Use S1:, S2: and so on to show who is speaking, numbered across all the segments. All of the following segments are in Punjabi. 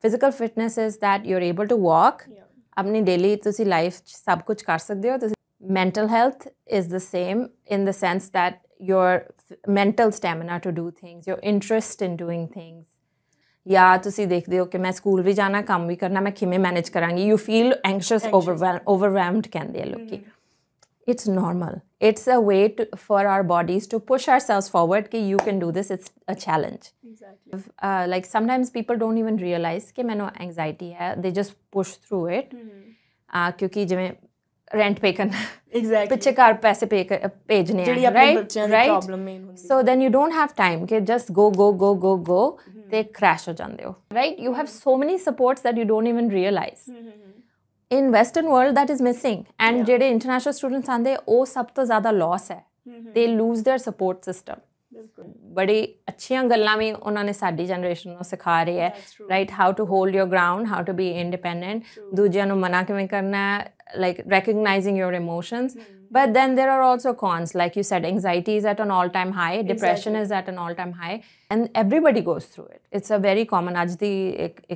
S1: physical fitness is that you're able to walk. अपनी daily तुसी life सब कुछ कर सकते हो. Mental health is the same in the sense that your mental stamina to do things, your interest in doing things. या तुसी देखते हो कि मैं स्कूल भी जाना काम भी करना मैं किमें manage करांगी. You feel anxious. overwhelmed कहंदे हैं लोग. It's normal. It's a way for our bodies to push ourselves forward कि you can do this. It's a challenge. Exactly. Like sometimes people don't even realize कि मैंने anxiety है. They just push through it. क्योंकि जिਵੇਂ rent pay करना. Exactly. पिछे कार पैसे भेजने हैं. Right? So then you don't have time कि just go. They crash हो जाते हो. Right? You have so many supports that you don't even realize. In Western world that is missing and ਜਿਹੜੇ international students ਆਂਦੇ ਉਹ ਸਭ ਤੋਂ ਜ਼ਿਆਦਾ loss ਹੈ. They lose their support system. ਬੜੀ ਅੱਛੀਆਂ ਗੱਲਾਂ ਵੀ ਉਹਨਾਂ ਨੇ ਸਾਡੀ ਜਨਰੇਸ਼ਨ ਨੂੰ ਸਿਖਾ ਰਹੇ ਹੈ. Right, how to hold your ground, how to be independent, ਦੂਜਿਆਂ ਨੂੰ ਮਨਾ ਕਿਵੇਂ ਕਰਨਾ ਹੈ, like recognizing your emotions. But then there are also cons, like you said, anxiety is at an all-time high, depression is at an all-time high, and everybody goes through it. It's a very common. ਅੱਜ ਦੀ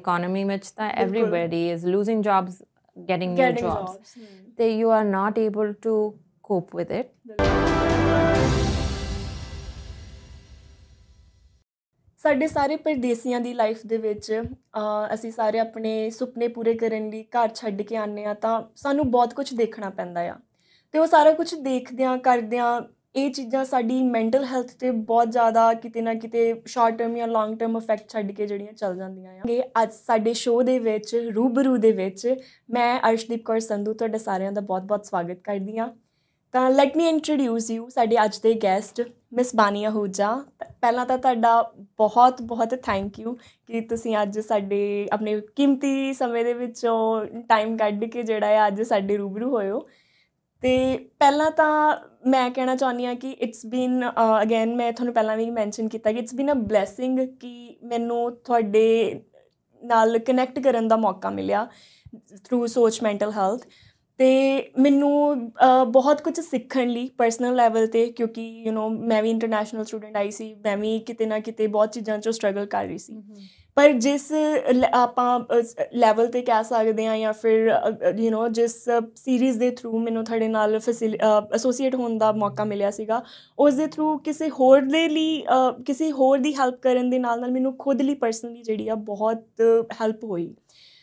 S1: economy ਵਿੱਚ ਤਾਂ everybody is losing jobs, getting new jobs. You are not able to cope with it.
S2: ਸਾਡੇ ਸਾਰੇ ਪਰਦੇਸੀਆਂ ਦੀ ਲਾਈਫ ਦੇ ਵਿੱਚ ਅਸੀਂ ਸਾਰੇ ਆਪਣੇ ਸੁਪਨੇ ਪੂਰੇ ਕਰਨ ਲਈ ਘਰ ਛੱਡ ਕੇ ਆਉਂਦੇ ਹਾਂ ਤਾਂ ਸਾਨੂੰ ਬਹੁਤ ਕੁਝ ਦੇਖਣਾ ਪੈਂਦਾ ਆ ਅਤੇ ਉਹ ਸਾਰਾ ਕੁਝ ਦੇਖਦਿਆਂ ਕਰਦਿਆਂ ਇਹ ਚੀਜ਼ਾਂ ਸਾਡੀ ਮੈਂਟਲ ਹੈਲਥ 'ਤੇ ਬਹੁਤ ਜ਼ਿਆਦਾ ਕਿਤੇ ਨਾ ਕਿਤੇ ਸ਼ਾਰਟ ਟਰਮ ਜਾਂ ਲੌਂਗ ਟਰਮ ਇਫੈਕਟ ਛੱਡ ਕੇ ਜਿਹੜੀਆਂ ਚੱਲ ਜਾਂਦੀਆਂ ਆ. ਅੱਜ ਸਾਡੇ ਸ਼ੋਅ ਦੇ ਵਿੱਚ ਰੂਬਰੂ ਦੇ ਵਿੱਚ ਮੈਂ ਅਰਸ਼ਦੀਪ ਕੌਰ ਸੰਧੂ ਤੁਹਾਡਾ ਸਾਰਿਆਂ ਦਾ ਬਹੁਤ ਬਹੁਤ ਸਵਾਗਤ ਕਰਦੀ ਹਾਂ. ਤਾਂ ਲੈਟ ਮੀ ਇੰਟਰੋਡਿਊਸ ਯੂ ਸਾਡੇ ਅੱਜ ਦੇ ਗੈਸਟ ਮਿਸ ਬਾਨੀ ਆਹੂਜਾ. ਪਹਿਲਾਂ ਤਾਂ ਤੁਹਾਡਾ ਬਹੁਤ ਬਹੁਤ ਥੈਂਕ ਯੂ ਕਿ ਤੁਸੀਂ ਅੱਜ ਸਾਡੇ ਆਪਣੇ ਕੀਮਤੀ ਸਮੇਂ ਦੇ ਵਿੱਚੋਂ ਟਾਈਮ ਕੱਢ ਕੇ ਜਿਹੜਾ ਆ ਅੱਜ ਸਾਡੇ ਰੂਬਰੂ ਹੋਏ ਹੋ. ਅਤੇ ਪਹਿਲਾਂ ਤਾਂ ਮੈਂ ਕਹਿਣਾ ਚਾਹੁੰਦੀ ਹਾਂ ਕਿ ਇਟਸ ਬੀਨ ਅਗੇਨ ਮੈਂ ਤੁਹਾਨੂੰ ਪਹਿਲਾਂ ਵੀ ਮੈਨਸ਼ਨ ਕੀਤਾ ਕਿ ਇਟਸ ਬੀਨ ਅ ਬਲੈਸਿੰਗ ਕਿ ਮੈਨੂੰ ਤੁਹਾਡੇ ਨਾਲ ਕਨੈਕਟ ਕਰਨ ਦਾ ਮੌਕਾ ਮਿਲਿਆ ਥਰੂ ਸੋਚ ਮੈਂਟਲ ਹੈਲਥ. ਅਤੇ ਮੈਨੂੰ ਬਹੁਤ ਕੁਝ ਸਿੱਖਣ ਲਈ ਪਰਸਨਲ ਲੈਵਲ 'ਤੇ ਕਿਉਂਕਿ ਮੈਂ ਵੀ ਇੰਟਰਨੈਸ਼ਨਲ ਸਟੂਡੈਂਟ ਆਈ ਸੀ. ਮੈਂ ਵੀ ਕਿਤੇ ਨਾ ਕਿਤੇ ਬਹੁਤ ਚੀਜ਼ਾਂ 'ਚੋਂ ਸਟਰਗਲ ਕਰ ਰਹੀ ਸੀ. ਪਰ ਜਿਸ ਆਪਾਂ ਲੈਵਲ 'ਤੇ ਕਹਿ ਸਕਦੇ ਹਾਂ ਜਾਂ ਫਿਰ ਜਿਸ ਸੀਰੀਜ਼ ਦੇ ਥਰੂ ਮੈਨੂੰ ਤੁਹਾਡੇ ਨਾਲ ਐਸੋਸੀਏਟ ਹੋਣ ਦਾ ਮੌਕਾ ਮਿਲਿਆ ਸੀਗਾ ਉਸ ਦੇ ਥਰੂ ਕਿਸੇ ਹੋਰ ਦੇ ਲਈ ਕਿਸੇ ਹੋਰ ਦੀ ਹੈਲਪ ਕਰਨ ਦੇ ਨਾਲ ਮੈਨੂੰ ਖੁਦ ਲਈ ਪਰਸਨਲੀ ਜਿਹੜੀ ਆ ਬਹੁਤ ਹੈਲਪ ਹੋਈ.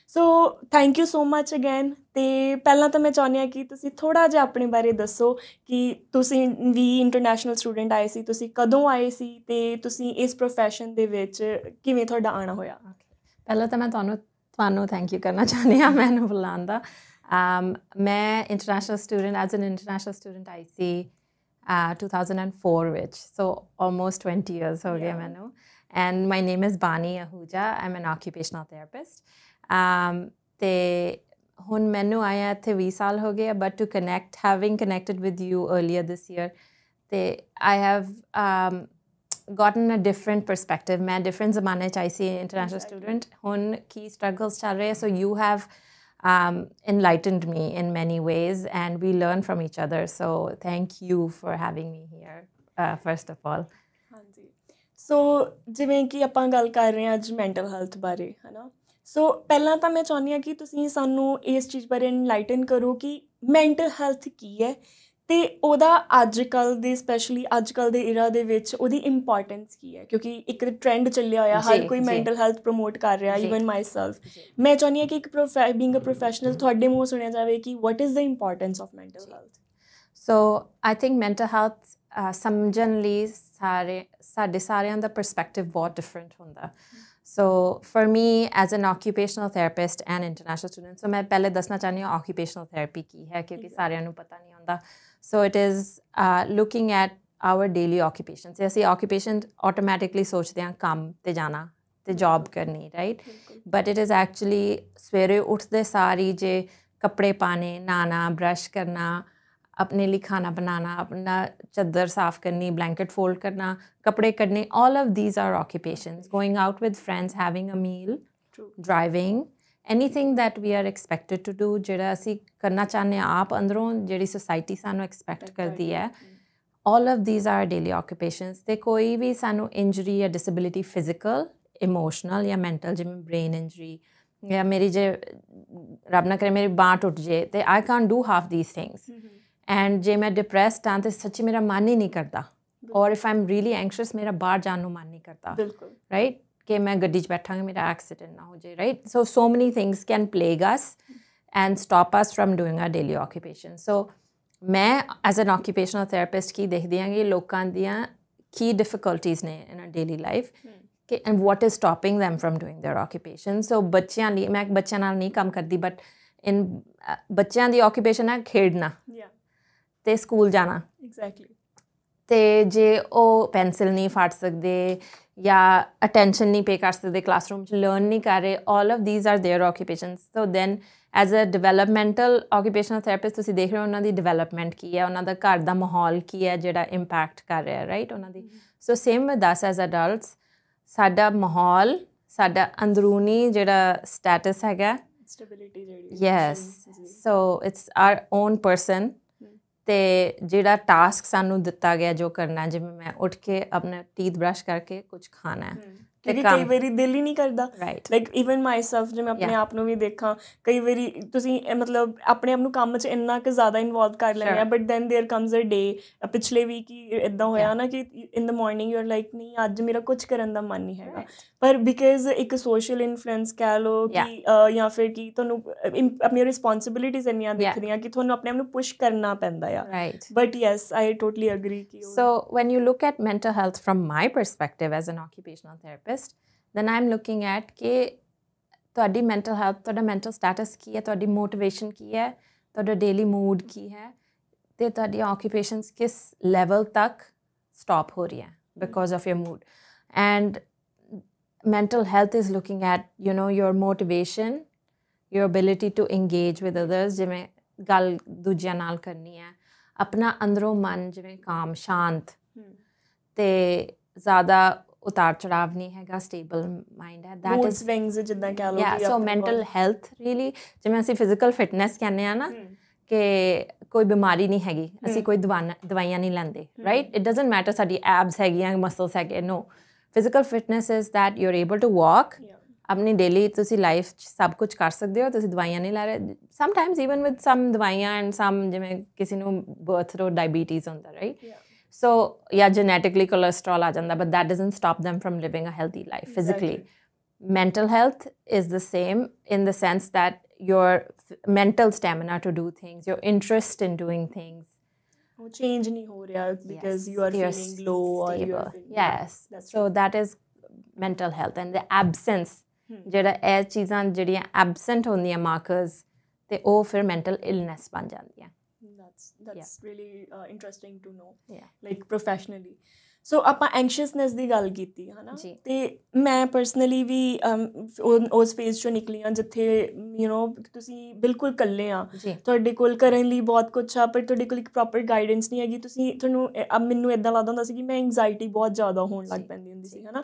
S2: So thank you so much again. ਅਤੇ ਪਹਿਲਾਂ ਤਾਂ ਮੈਂ ਚਾਹੁੰਦੀ ਹਾਂ ਕਿ ਤੁਸੀਂ ਥੋੜ੍ਹਾ ਜਿਹਾ ਆਪਣੇ ਬਾਰੇ ਦੱਸੋ ਕਿ ਤੁਸੀਂ ਵੀ ਇੰਟਰਨੈਸ਼ਨਲ ਸਟੂਡੈਂਟ ਆਏ ਸੀ, ਤੁਸੀਂ ਕਦੋਂ ਆਏ ਸੀ ਅਤੇ ਤੁਸੀਂ ਇਸ ਪ੍ਰੋਫੈਸ਼ਨ ਦੇ ਵਿੱਚ ਕਿਵੇਂ ਤੁਹਾਡਾ ਆਉਣਾ ਹੋਇਆ?
S1: ਪਹਿਲਾਂ ਤਾਂ ਮੈਂ ਤੁਹਾਨੂੰ ਥੈਂਕ ਯੂ ਕਰਨਾ ਚਾਹੁੰਦੀ ਹਾਂ ਮੈਨੂੰ ਬੁਲਾਉਣ ਦਾ. ਮੈਂ international student as an international student ਆਈ ਸੀ 2004 ਵਿੱਚ. ਸੋ ਆਲਮੋਸਟ 20 years ਹੋ ਗਏ ਮੈਨੂੰ. And my name is Bani Ahuja. I am an occupational therapist. ਅਤੇ ਹੁਣ ਮੈਨੂੰ ਆਇਆ ਇੱਥੇ 20 ਸਾਲ ਹੋ ਗਏ. But to connect having connected with you earlier this year ਅਤੇ I have gotten a different perspective. ਮੈਂ different ਜ਼ਮਾਨੇ 'ਚ ਆਈ ਸੀ ਇੰਟਰਨੈਸ਼ਨਲ ਸਟੂਡੈਂਟ. ਹੁਣ ਕੀ ਸਟਰਗਲਸ ਚੱਲ ਰਹੇ. So you have enlightened me in many ways and we learn from each other. So thank you for having me here first of all.
S2: ਹਾਂਜੀ. ਸੋ ਜਿਵੇਂ ਕਿ ਆਪਾਂ ਗੱਲ ਕਰ ਰਹੇ ਹਾਂ ਅੱਜ ਮੈਂਟਲ ਹੈਲਥ ਬਾਰੇ ਹੈ ਨਾ. ਸੋ ਪਹਿਲਾਂ ਤਾਂ ਮੈਂ ਚਾਹੁੰਦੀ ਹਾਂ ਕਿ ਤੁਸੀਂ ਸਾਨੂੰ ਇਸ ਚੀਜ਼ ਬਾਰੇ ਇਨਲਾਈਟਨ ਕਰੋ ਕਿ ਮੈਂਟਲ ਹੈਲਥ ਕੀ ਹੈ ਅਤੇ ਉਹਦਾ ਅੱਜ ਕੱਲ੍ਹ ਦੇ ਸਪੈਸ਼ਲੀ ਅੱਜ ਕੱਲ੍ਹ ਦੇ ਇਰਾ ਦੇ ਵਿੱਚ ਉਹਦੀ ਇੰਪੋਰਟੈਂਸ ਕੀ ਹੈ. ਕਿਉਂਕਿ ਇੱਕ ਟਰੈਂਡ ਚੱਲਿਆ ਹੋਇਆ ਹਰ ਕੋਈ ਮੈਂਟਲ ਹੈਲਥ ਪ੍ਰਮੋਟ ਕਰ ਰਿਹਾ ਈਵਨ ਮਾਈ ਸੈਲਫ. ਮੈਂ ਚਾਹੁੰਦੀ ਹਾਂ ਕਿ ਇੱਕ ਬੀਇੰਗ ਅ ਪ੍ਰੋਫੈਸ਼ਨਲ ਤੁਹਾਡੇ ਮੂੰਹੋਂ ਸੁਣਿਆ ਜਾਵੇ ਕਿ what is the importance of mental health.
S1: So I think mental health ਸਮਝਣ ਲਈ ਸਾਡੇ ਸਾਰਿਆਂ ਦਾ ਪਰਸਪੈਕਟਿਵ ਬਹੁਤ ਡਿਫਰੈਂਟ ਹੁੰਦਾ. So for me as an occupational therapist and international student, so ਮੈਂ ਪਹਿਲੇ ਦੱਸਣਾ ਚਾਹੁੰਦੀ ਹਾਂ occupational therapy ਕੀ ਹੈ ਕਿਉਂਕਿ ਸਾਰਿਆਂ ਨੂੰ ਪਤਾ ਨਹੀਂ ਹੁੰਦਾ. So it is looking at our daily occupations. ਅਸੀਂ occupation automatically ਸੋਚਦੇ ਹਾਂ ਕੰਮ 'ਤੇ ਜਾਣਾ ਅਤੇ ਜੋਬ ਕਰਨੀ right. But it is actually ਸਵੇਰੇ ਉੱਠਦੇ ਸਾਰੀ ਜੇ ਕੱਪੜੇ ਪਾਣੇ, ਨਹਾਉਣਾ, ਬਰਸ਼ ਕਰਨਾ, अपने लिए खाना बनाना, अपना चादर साफ़ करनी, blanket fold करना, कपड़े करने, all of these are occupations. Going out with friends, having a meal, driving, anything that we are expected to do, ਜਿਹੜਾ ਅਸੀਂ ਕਰਨਾ ਚਾਹੁੰਦੇ ਹਾਂ ਆਪ ਅੰਦਰੋਂ ਜਿਹੜੀ society ਸਾਨੂੰ expect ਕਰਦੀ ਹੈ, all of these are daily occupations. ਤੇ ਕੋਈ ਵੀ ਸਾਨੂੰ injury ਜਾਂ disability physical ਇਮੋਸ਼ਨਲ ਜਾਂ ਮੈਂਟਲ, ਜਿਵੇਂ ਬ੍ਰੇਨ ਇੰਜਰੀ ਜਾਂ ਮੇਰੀ ਜੇ ਰੱਬ ਨਾ ਕਰੇ ਮੇਰੀ ਬਾਂਹ ਟੁੱਟ ਜੇ ਤੇ I can't do half ਦੀਸ things. And ਜੇ ਮੈਂ ਡਿਪਰੈਸਡ ਹਾਂ ਤੇ ਸੱਚੀ ਮੇਰਾ ਮਨ ਹੀ ਨਹੀਂ ਕਰਦਾ, ਔਰ ਇਫ ਆਈ ਐਮ ਰੀਲੀ ਐਂਕਸ਼ੀਅਸ ਮੇਰਾ ਬਾਹਰ ਜਾਣ ਨੂੰ ਮਨ ਨਹੀਂ ਕਰਦਾ, ਰਾਈਟ, ਕਿ ਮੈਂ ਗੱਡੀ 'ਚ ਬੈਠਾਂਗੀ ਮੇਰਾ ਐਕਸੀਡੈਂਟ ਨਾ ਹੋ ਜਾਏ, right. So many things can plague us and stop us from doing our daily occupation. So ਮੈਂ ਐਜ਼ ਐਨ ਆਕੂਪੇਸ਼ਨਲ ਥੈਰੇਪਿਸਟ ਕੀ ਦੇਖਦੀ ਹਾਂ ਕਿ ਲੋਕਾਂ ਦੀਆਂ ਕੀ ਡਿਫਿਕਲਟੀਜ਼ ਨੇ ਇਨ ਡੇਲੀ ਲਾਈਫ ਕਿ and what is stopping them from doing their occupation. So ਬੱਚਿਆਂ ਲਈ ਮੈਂ ਬੱਚਿਆਂ ਨਾਲ ਨਹੀਂ ਕੰਮ ਕਰਦੀ, ਬਟ ਇਨ ਬੱਚਿਆਂ ਦੀ ਆਕੂਪੇਸ਼ਨ ਹੈ ਖੇਡਣਾ ਅਤੇ ਸਕੂਲ ਜਾਣਾ। ਅਤੇ ਜੇ ਉਹ ਪੈਨਸਿਲ ਨਹੀਂ ਫੜ ਸਕਦੇ ਜਾਂ ਅਟੈਂਸ਼ਨ ਨਹੀਂ ਪੇ ਕਰ ਸਕਦੇ, ਕਲਾਸਰੂਮ 'ਚ ਲਰਨ ਨਹੀਂ ਕਰ ਰਹੇ, all of these are their occupations. So then as a developmental occupational therapist ਤੁਸੀਂ ਦੇਖ ਰਹੇ ਹੋ ਉਹਨਾਂ ਦੀ ਡਿਵੈਲਪਮੈਂਟ ਕੀ ਹੈ, ਉਹਨਾਂ ਦਾ ਘਰ ਦਾ ਮਾਹੌਲ ਕੀ ਹੈ ਜਿਹੜਾ ਇੰਪੈਕਟ ਕਰ ਰਿਹਾ, ਰਾਈਟ, ਉਹਨਾਂ ਦੀ। So same with us as adults, ਸਾਡਾ ਮਾਹੌਲ, ਸਾਡਾ ਅੰਦਰੂਨੀ ਜਿਹੜਾ ਸਟੇਟਸ ਹੈਗਾ,
S2: ਸਟੈਬਿਲਿਟੀ ਜਿਹੜੀ,
S1: yes, so it's R on person. ਅਤੇ ਜਿਹੜਾ ਟਾਸਕ ਸਾਨੂੰ ਦਿੱਤਾ ਗਿਆ ਜੋ ਕਰਨਾ, ਜਿਵੇਂ ਮੈਂ ਉੱਠ ਕੇ ਆਪਣਾ ਟੀਥ ਬਰੱਸ਼ ਕਰਕੇ ਕੁਝ ਖਾਣਾ ਹੈ,
S2: ਕਿਉਂਕਿ ਕਈ ਵਾਰੀ ਦਿਲ ਹੀ ਨਹੀਂ ਕਰਦਾ, ਲਾਈਕ ਈਵਨ ਮਾਈਸੈਲਫ, ਜੇ ਮੈਂ ਆਪਣੇ ਆਪ ਨੂੰ ਵੀ ਦੇਖਾਂ, ਕਈ ਵਾਰੀ ਤੁਸੀਂ ਮਤਲਬ ਆਪਣੇ ਆਪ ਨੂੰ ਕੰਮ 'ਚ ਇੰਨਾ ਕੁ ਜ਼ਿਆਦਾ ਇਨਵੋਲਵ ਕਰ ਲੈਂਦੇ ਆ, ਬਟ ਦੈਨ ਦੇਅਰ ਕਮਜ਼ ਅ ਡੇ, ਪਿਛਲੇ ਵੀਕ ਹੀ ਇੱਦਾਂ ਹੋਇਆ ਨਾ ਕਿ ਇਨ ਦ ਮੋਰਨਿੰਗ ਯੂ ਆਰ ਲਾਈਕ ਨਹੀਂ ਅੱਜ ਮੇਰਾ ਕੁਝ ਕਰਨ ਦਾ ਮਨ ਨਹੀਂ ਹੈਗਾ, ਪਰ ਬਿਕਾਜ਼ ਇੱਕ ਸੋਸ਼ਲ ਇਨਫਲੂਐਂਸ ਕਹਿ ਲਓ ਕਿ ਜਾਂ ਫਿਰ ਕਿ ਤੁਹਾਨੂੰ ਆਪਣੀਆਂ ਰਿਸਪੋਂਸਿਬਿਲਿਟੀਜ਼ ਇੰਨੀਆਂ ਦਿਖਦੀਆਂ ਕਿ ਤੁਹਾਨੂੰ ਆਪਣੇ ਆਪ ਨੂੰ ਪੁਸ਼ ਕਰਨਾ ਪੈਂਦਾ ਆ। But yes, I totally agree ਕਿ
S1: so when you look at mental health from my perspective as an occupational therapist, then I'm looking at ਕਿ ਤੁਹਾਡੀ ਮੈਂਟਲ ਹੈਲਥ, ਤੁਹਾਡਾ ਮੈਂਟਲ ਸਟੇਟਸ ਕੀ ਹੈ, ਤੁਹਾਡੀ ਮੋਟੀਵੇਸ਼ਨ ਕੀ ਹੈ, ਤੁਹਾਡਾ ਡੇਲੀ ਮੂਡ ਕੀ ਹੈ, ਅਤੇ ਤੁਹਾਡੀਆਂ ਆਕੂਪੇਸ਼ਨਸ ਕਿਸ ਲੈਵਲ ਤੱਕ ਸਟਾਪ ਹੋ ਰਹੀਆਂ because of your mood. And mental health is looking at you know your motivation, your ability to engage with others, ਜਿਵੇਂ ਗੱਲ ਦੂਜਿਆਂ ਨਾਲ ਕਰਨੀ ਹੈ, ਆਪਣਾ ਅੰਦਰੋਂ ਮਨ ਜਿਵੇਂ ਕਾਮ, ਸ਼ਾਂਤ, ਅਤੇ ਜ਼ਿਆਦਾ ਉਤਾਰ ਚੜਾਵ ਨਹੀਂ ਹੈਗਾ, ਸਟੇਬਲ ਮਾਈਂਡ ਹੈ, ਦੈਟ ਇਜ਼
S2: ਸਵਿੰਗਸ ਜਿੱਦਾਂ ਕਹਿ ਲਓ।
S1: ਸੋ ਮੈਂਟਲ ਹੈਲਥ ਰੀਲੀ, ਜਿਵੇਂ ਅਸੀਂ ਫਿਜ਼ੀਕਲ ਫਿਟਨੈਸ ਕਹਿੰਦੇ ਹਾਂ ਨਾ ਕਿ ਕੋਈ ਬਿਮਾਰੀ ਨਹੀਂ ਹੈਗੀ, ਅਸੀਂ ਕੋਈ ਦਵਾਈਆਂ ਨਹੀਂ ਲੈਂਦੇ, ਰਾਈਟ, ਇਟ ਡਜ਼ਨਟ ਮੈਟਰ ਸਾਡੀ ਐਬਸ ਹੈਗੀਆਂ, ਮਸਲਸ ਹੈਗੇ, no, physical fitness is that you are able to walk, ਆਪਣੀ ਡੇਲੀ ਤੁਸੀਂ ਲਾਈਫ 'ਚ ਸਭ ਕੁਝ ਕਰ ਸਕਦੇ ਹੋ, ਤੁਸੀਂ ਦਵਾਈਆਂ ਨਹੀਂ ਲੈ ਰਹੇ, ਸਮਟਾਈਮਸ ਈਵਨ ਵਿਦ ਸਮ ਦਵਾਈਆਂ ਐਂਡ ਸਮ, ਜਿਵੇਂ ਕਿਸੇ ਨੂੰ ਬਰਥ ਤੋਂ ਡਾਇਬੀਟੀਜ਼ ਹੁੰਦਾ, right, so yeah, genetically cholesterol aa janda, but that doesn't stop them from living a healthy life physically. Mental health is the same in the sense that your mental stamina to do things, your interest in doing things,
S2: change nahi ho raha because you are feeling low or you are feeling,
S1: yes, so that is mental health. And the absence jehda eh cheezan jehdiyan absent hondiyan markers te oh fir mental illness ban jandiyan.
S2: That's really interesting to know, like professionally. So ਆਪਾਂ ਐਂਕਸ਼ੀਅਸਨੈਸ ਦੀ ਗੱਲ ਕੀਤੀ ਹੈ ਨਾ, ਅਤੇ ਮੈਂ ਪਰਸਨਲੀ ਵੀ ਉਸ ਫੇਜ਼ 'ਚੋਂ ਨਿਕਲੀ ਹਾਂ ਜਿੱਥੇ ਯੂ ਨੋ ਤੁਸੀਂ ਬਿਲਕੁਲ ਇਕੱਲੇ ਆ, ਤੁਹਾਡੇ ਕੋਲ ਕਰਨ ਲਈ ਬਹੁਤ ਕੁਛ ਆ, ਪਰ ਤੁਹਾਡੇ ਕੋਲ ਇੱਕ ਪ੍ਰੋਪਰ ਗਾਈਡੈਂਸ ਨਹੀਂ ਹੈਗੀ, ਤੁਹਾਨੂੰ ਮੈਨੂੰ ਇੱਦਾਂ ਲੱਗਦਾ ਹੁੰਦਾ ਸੀ ਕਿ ਮੈਂ ਐਂਗਜ਼ਾਈਟੀ ਬਹੁਤ ਜ਼ਿਆਦਾ ਹੋਣ ਲੱਗ ਪੈਂਦੀ ਹੁੰਦੀ ਸੀ, ਹੈ ਨਾ।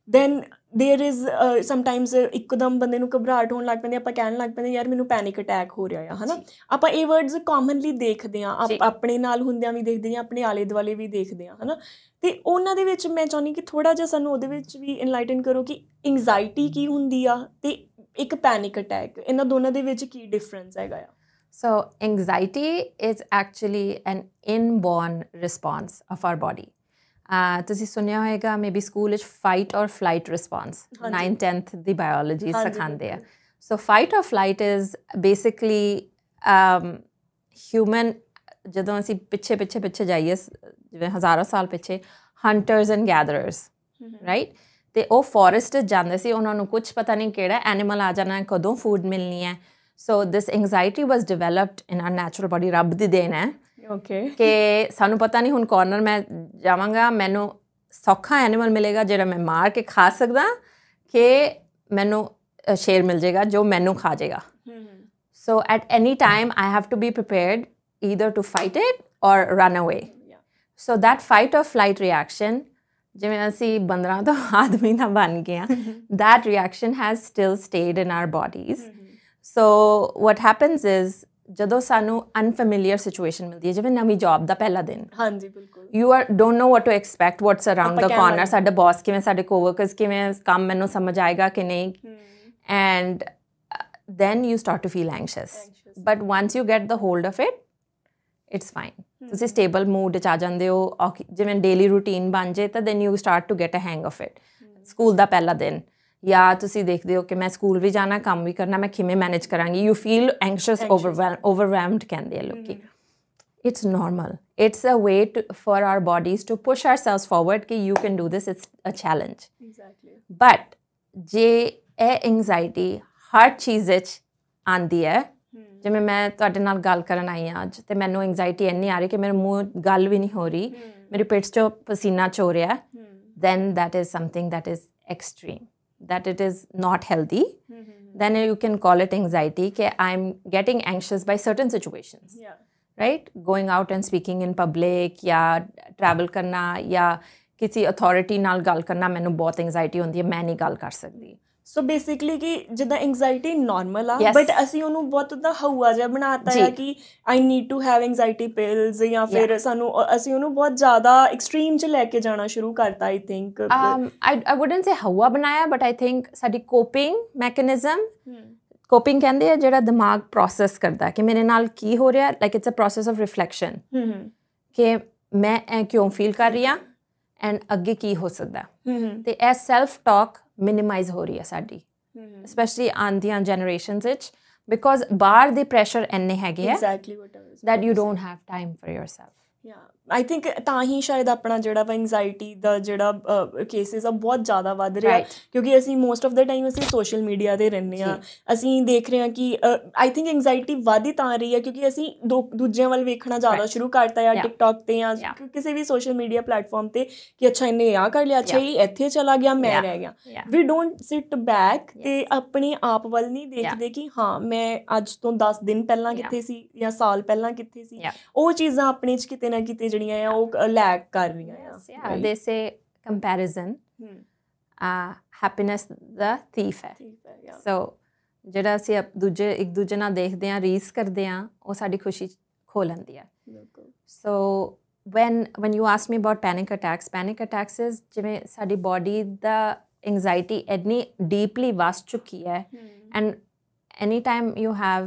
S2: ਦੈਨ ਦੇਅਰ ਇਜ਼ ਸਮਟਾਈਮਸ ਇੱਕਦਮ ਬੰਦੇ ਨੂੰ ਘਬਰਾਹਟ ਹੋਣ ਲੱਗ ਪੈਂਦੀ, ਆਪਾਂ ਕਹਿਣ ਲੱਗ ਪੈਂਦੇ ਯਾਰ ਮੈਨੂੰ ਪੈਨਿਕ ਅਟੈਕ ਹੋ ਰਿਹਾ ਆ, ਹੈ ਨਾ। ਆਪਾਂ ਇਹ ਵਰਡਸ ਕਾਮਨਲੀ ਦੇਖਦੇ ਹਾਂ, ਆਪਣੇ ਨਾਲ ਹੁੰਦਿਆਂ ਵੀ ਦੇਖਦੇ ਹਾਂ, ਆਪਣੇ ਆਲੇ ਦੁਆਲੇ ਵੀ ਦੇਖਦੇ ਹਾਂ, ਹੈ ਨਾ। ਅਤੇ ਉਹਨਾਂ ਦੇ ਵਿੱਚ ਮੈਂ ਚਾਹੁੰਦੀ ਕਿ ਥੋੜ੍ਹਾ ਜਿਹਾ ਸਾਨੂੰ ਉਹਦੇ ਵਿੱਚ ਵੀ ਇਨਲਾਈਟਨ ਕਰੋ ਕਿ ਐਂਗਜ਼ਾਇਟੀ ਕੀ ਹੁੰਦੀ ਆ ਅਤੇ ਇੱਕ ਪੈਨਿਕ ਅਟੈਕ, ਇਹਨਾਂ ਦੋਨਾਂ ਦੇ ਵਿੱਚ ਕੀ ਡਿਫਰੈਂਸ ਹੈਗਾ ਆ।
S1: So anxiety is actually an inborn response of our body. ਤੁਸੀਂ ਸੁਣਿਆ ਹੋਏਗਾ ਮੇਬੀ ਸਕੂਲ ਵਿੱਚ fight or flight response 9th 10th the biology ਸਿਖਾਉਂਦੇ ਆ। ਸੋ fight or flight is basically human, ਜਦੋਂ ਅਸੀਂ ਪਿੱਛੇ ਜਾਈਏ ਜਿਵੇਂ ਹਜ਼ਾਰਾਂ ਸਾਲ ਪਿੱਛੇ, ਹੰਟਰਸ ਐਂਡ ਗੈਦਰਰਸ, ਰਾਈਟ, ਅਤੇ ਉਹ ਫੋਰੈਸਟ 'ਚ ਜਾਂਦੇ ਸੀ, ਉਹਨਾਂ ਨੂੰ ਕੁਛ ਪਤਾ ਨਹੀਂ ਕਿਹੜਾ ਐਨੀਮਲ ਆ ਜਾਣਾ, ਕਦੋਂ ਫੂਡ ਮਿਲਣੀ ਹੈ। So this anxiety was developed in our natural body, ਰੱਬ ਦੀ ਦੇਣ ਹੈ ਕਿ ਸਾਨੂੰ ਪਤਾ ਨਹੀਂ ਹੁਣ ਕਾਰਨਰ ਮੈਂ ਜਾਵਾਂਗਾ, ਮੈਨੂੰ ਸੌਖਾ ਐਨੀਮਲ ਮਿਲੇਗਾ ਜਿਹੜਾ ਮੈਂ ਮਾਰ ਕੇ ਖਾ ਸਕਦਾ, ਕਿ ਮੈਨੂੰ ਸ਼ੇਰ ਮਿਲ ਜਾਏਗਾ ਜੋ ਮੈਨੂੰ ਖਾ ਜਾਏਗਾ। So at any time I have to be prepared either to fight it or run away. So that fight or flight reaction, ਜਿਵੇਂ ਅਸੀਂ ਬੰਦਰਾਂ ਤੋਂ ਆਦਮੀ ਦਾ ਬਣ ਗਏ ਹਾਂ, that reaction has still stayed in our bodies. So what happens is ਜਦੋਂ ਸਾਨੂੰ ਅਨਫੈਮਿਲੀਅਰ ਸਿਚੁਏਸ਼ਨ ਮਿਲਦੀ ਹੈ, ਜਿਵੇਂ ਨਵੀਂ ਜੌਬ ਦਾ ਪਹਿਲਾ ਦਿਨ,
S2: ਹਾਂਜੀ ਬਿਲਕੁਲ,
S1: you don't know what to expect, what's around the corner, ਸਾਡਾ ਬੌਸ ਕਿਵੇਂ, ਸਾਡੇ ਕੋਵਰਕਰਸ ਕਿਵੇਂ, ਕੰਮ ਮੈਨੂੰ ਸਮਝ ਆਏਗਾ ਕਿ ਨਹੀਂ, and then you start to feel anxious. But once you get the hold of it, it's fine. ਤੁਸੀਂ stable mood 'ਚ ਆ ਜਾਂਦੇ ਹੋ, ਜਿਵੇਂ daily routine ਬਣ ਜੇ ਤਾਂ then you start to get a hang of it. School ਦਾ ਪਹਿਲਾ ਦਿਨ, ਜਾਂ ਤੁਸੀਂ ਦੇਖਦੇ ਹੋ ਕਿ ਮੈਂ ਸਕੂਲ ਵੀ ਜਾਣਾ, ਕੰਮ ਵੀ ਕਰਨਾ, ਮੈਂ ਕਿਵੇਂ ਮੈਨੇਜ ਕਰਾਂਗੀ, you feel anxious, overwhelmed ਕਹਿੰਦੇ ਆ ਲੋਕੀ. It's normal. It's a way for our bodies to push ourselves forward ਕਿ you can do this, it's a challenge. Exactly. But ਜੇ ਇਹ anxiety ਹਰ ਚੀਜ਼ ਵਿੱਚ ਆਉਂਦੀ ਹੈ, ਜਿਵੇਂ ਮੈਂ ਤੁਹਾਡੇ ਨਾਲ ਗੱਲ ਕਰਨ ਆਈ ਹਾਂ ਅੱਜ, ਅਤੇ ਮੈਨੂੰ ਐਂਗਜ਼ਾਇਟੀ ਇੰਨੀ ਆ ਰਹੀ ਕਿ ਮੇਰੇ ਮੂੰਹ ਗੱਲ ਵੀ ਨਹੀਂ ਹੋ ਰਹੀ, ਮੇਰੇ ਪੇਟ 'ਚੋਂ ਪਸੀਨਾ ਚੋ ਰਿਹਾ, then that is something that is extreme, that it is not healthy. Then you can call it anxiety, कि I'm getting anxious by certain situations, right? Going out and speaking in public, या travel करना, या किसी authority ਨਾਲ ਗੱਲ ਕਰਨਾ, ਮੈਨੂੰ ਬਹੁਤ anxiety ਹੁੰਦੀ ਹੈ, ਮੈਂ ਨਹੀਂ ਗੱਲ ਕਰ ਸਕਦੀ.
S2: ਸੋ ਬੇਸਿਕਲੀ ਕਿ ਜਿੱਦਾਂ ਐਂਗਜ਼ਾਇਟੀ ਨਾਰਮਲ ਆ, ਬਟ ਅਸੀਂ ਉਹਨੂੰ ਬਹੁਤ ਦਾ ਹਊਆ ਜਿਹਾ ਬਣਾਤਾ ਆ ਕਿ I need to have anxiety pills, ਜਾਂ ਫਿਰ ਅਸੀਂ ਉਹਨੂੰ ਬਹੁਤ ਜ਼ਿਆਦਾ ਐਕਸਟ੍ਰੀਮ 'ਚ ਲੈ ਕੇ ਜਾਣਾ ਸ਼ੁਰੂ ਕਰਤਾ. ਆਈ ਥਿੰਕ
S1: ਆਈ ਵੁਡਨਟ ਸੇ ਹਊਆ ਬਣਾਇਆ, ਬਟ ਆਈ ਥਿੰਕ ਸਾਡੀ ਕੋਪਿੰਗ ਮੈਕੈਨਿਜ਼ਮ, ਕੋਪਿੰਗ ਕਹਿੰਦੇ ਆ ਜਿਹੜਾ ਦਿਮਾਗ ਪ੍ਰੋਸੈਸ ਕਰਦਾ ਕਿ ਮੇਰੇ ਨਾਲ ਕੀ ਹੋ ਰਿਹਾ, like it's a process of reflection, ਕਿ ਮੈਂ ਇਹ ਕਿਉਂ ਫੀਲ ਕਰ ਰਹੀ ਹਾਂ ਐਂਡ ਅੱਗੇ ਕੀ ਹੋ ਸਕਦਾ. ਅਤੇ ਇਹ ਸੈਲਫ ਟਾਕ ਮਿਨੀਮਾਈਜ਼ ਹੋ ਰਹੀ ਹੈ ਸਾਡੀ, ਸਪੈਸ਼ਲੀ ਆਉਣ ਦੀਆਂ ਜਨਰੇਸ਼ਨਸ ਵਿੱਚ, ਬਿਕੋਜ਼ ਬਾਹਰ ਦੇ ਪ੍ਰੈਸ਼ਰ ਇੰਨੇ ਹੈਗੇ ਹੈ that you don't have time for yourself.
S2: I think ਤਾਂ ਹੀ ਸ਼ਾਇਦ ਆਪਣਾ ਜਿਹੜਾ ਵਾ ਐਂਗਜ਼ਾਇਟੀ ਦਾ ਜਿਹੜਾ ਕੇਸਿਸ ਆ ਬਹੁਤ ਜ਼ਿਆਦਾ ਵੱਧ ਰਿਹਾ, ਕਿਉਂਕਿ ਅਸੀਂ ਮੋਸਟ ਆਫ ਦਾ ਟਾਈਮ ਅਸੀਂ ਸੋਸ਼ਲ ਮੀਡੀਆ 'ਤੇ ਰਹਿੰਦੇ ਹਾਂ. ਅਸੀਂ ਦੇਖ ਰਹੇ ਹਾਂ ਕਿ ਆਈ ਥਿੰਕ ਐਂਗਜ਼ਾਇਟੀ ਵੱਧ ਹੀ ਤਾਂ ਰਹੀ ਹੈ ਕਿਉਂਕਿ ਅਸੀਂ ਦੂਜਿਆਂ ਵੱਲ ਵੇਖਣਾ ਜ਼ਿਆਦਾ ਸ਼ੁਰੂ ਕਰਤਾ ਆ, ਟਿਕਟੋਕ 'ਤੇ ਜਾਂ ਕਿਸੇ ਵੀ ਸੋਸ਼ਲ ਮੀਡੀਆ ਪਲੇਟਫਾਰਮ 'ਤੇ, ਕਿ ਅੱਛਾ ਇਹਨੇ ਆਹ ਕਰ ਲਿਆ, ਅੱਛਾ ਇਹ ਇੱਥੇ ਚਲਾ ਗਿਆ, ਮੈਂ ਰਹਿ ਗਿਆ. ਵੀ ਡੋਂਟ ਸਿਟ ਬੈਕ ਅਤੇ ਆਪਣੇ ਆਪ ਵੱਲ ਨਹੀਂ ਦੇਖਦੇ ਕਿ ਹਾਂ ਮੈਂ ਅੱਜ ਤੋਂ 10 ਦਿਨ ਪਹਿਲਾਂ ਕਿੱਥੇ ਸੀ ਜਾਂ ਸਾਲ ਪਹਿਲਾਂ ਕਿੱਥੇ ਸੀ. ਉਹ ਚੀਜ਼ਾਂ ਆਪਣੇ 'ਚ ਕਿਤੇ ਨਾ ਕਿਤੇ ਜਿਹੜੀਆਂ ਆ ਉਹ ਲੈਕ ਕਰ ਰਹੀਆਂ ਆ.
S1: ਦੇ ਸੇ ਕੰਪੈਰੀਜ਼ਨ ਹੈਪੀਨੈਸ ਦਾ ਥੀਫ ਹੈ. ਸੋ ਜਿਹੜਾ ਅਸੀਂ ਇੱਕ ਦੂਜੇ ਨਾਲ ਦੇਖਦੇ ਹਾਂ, ਰੀਸ ਕਰਦੇ ਹਾਂ, ਉਹ ਸਾਡੀ ਖੁਸ਼ੀ ਖੋਹ ਲੈਂਦੀ ਹੈ. ਸੋ when you ask me about panic attacks is ਜਿਵੇਂ ਸਾਡੀ ਬੋਡੀ ਦਾ ਐਂਗਜ਼ਾਇਟੀ ਇੰਨੀ ਡੀਪਲੀ ਵਸ ਚੁੱਕੀ ਹੈ, and anytime you have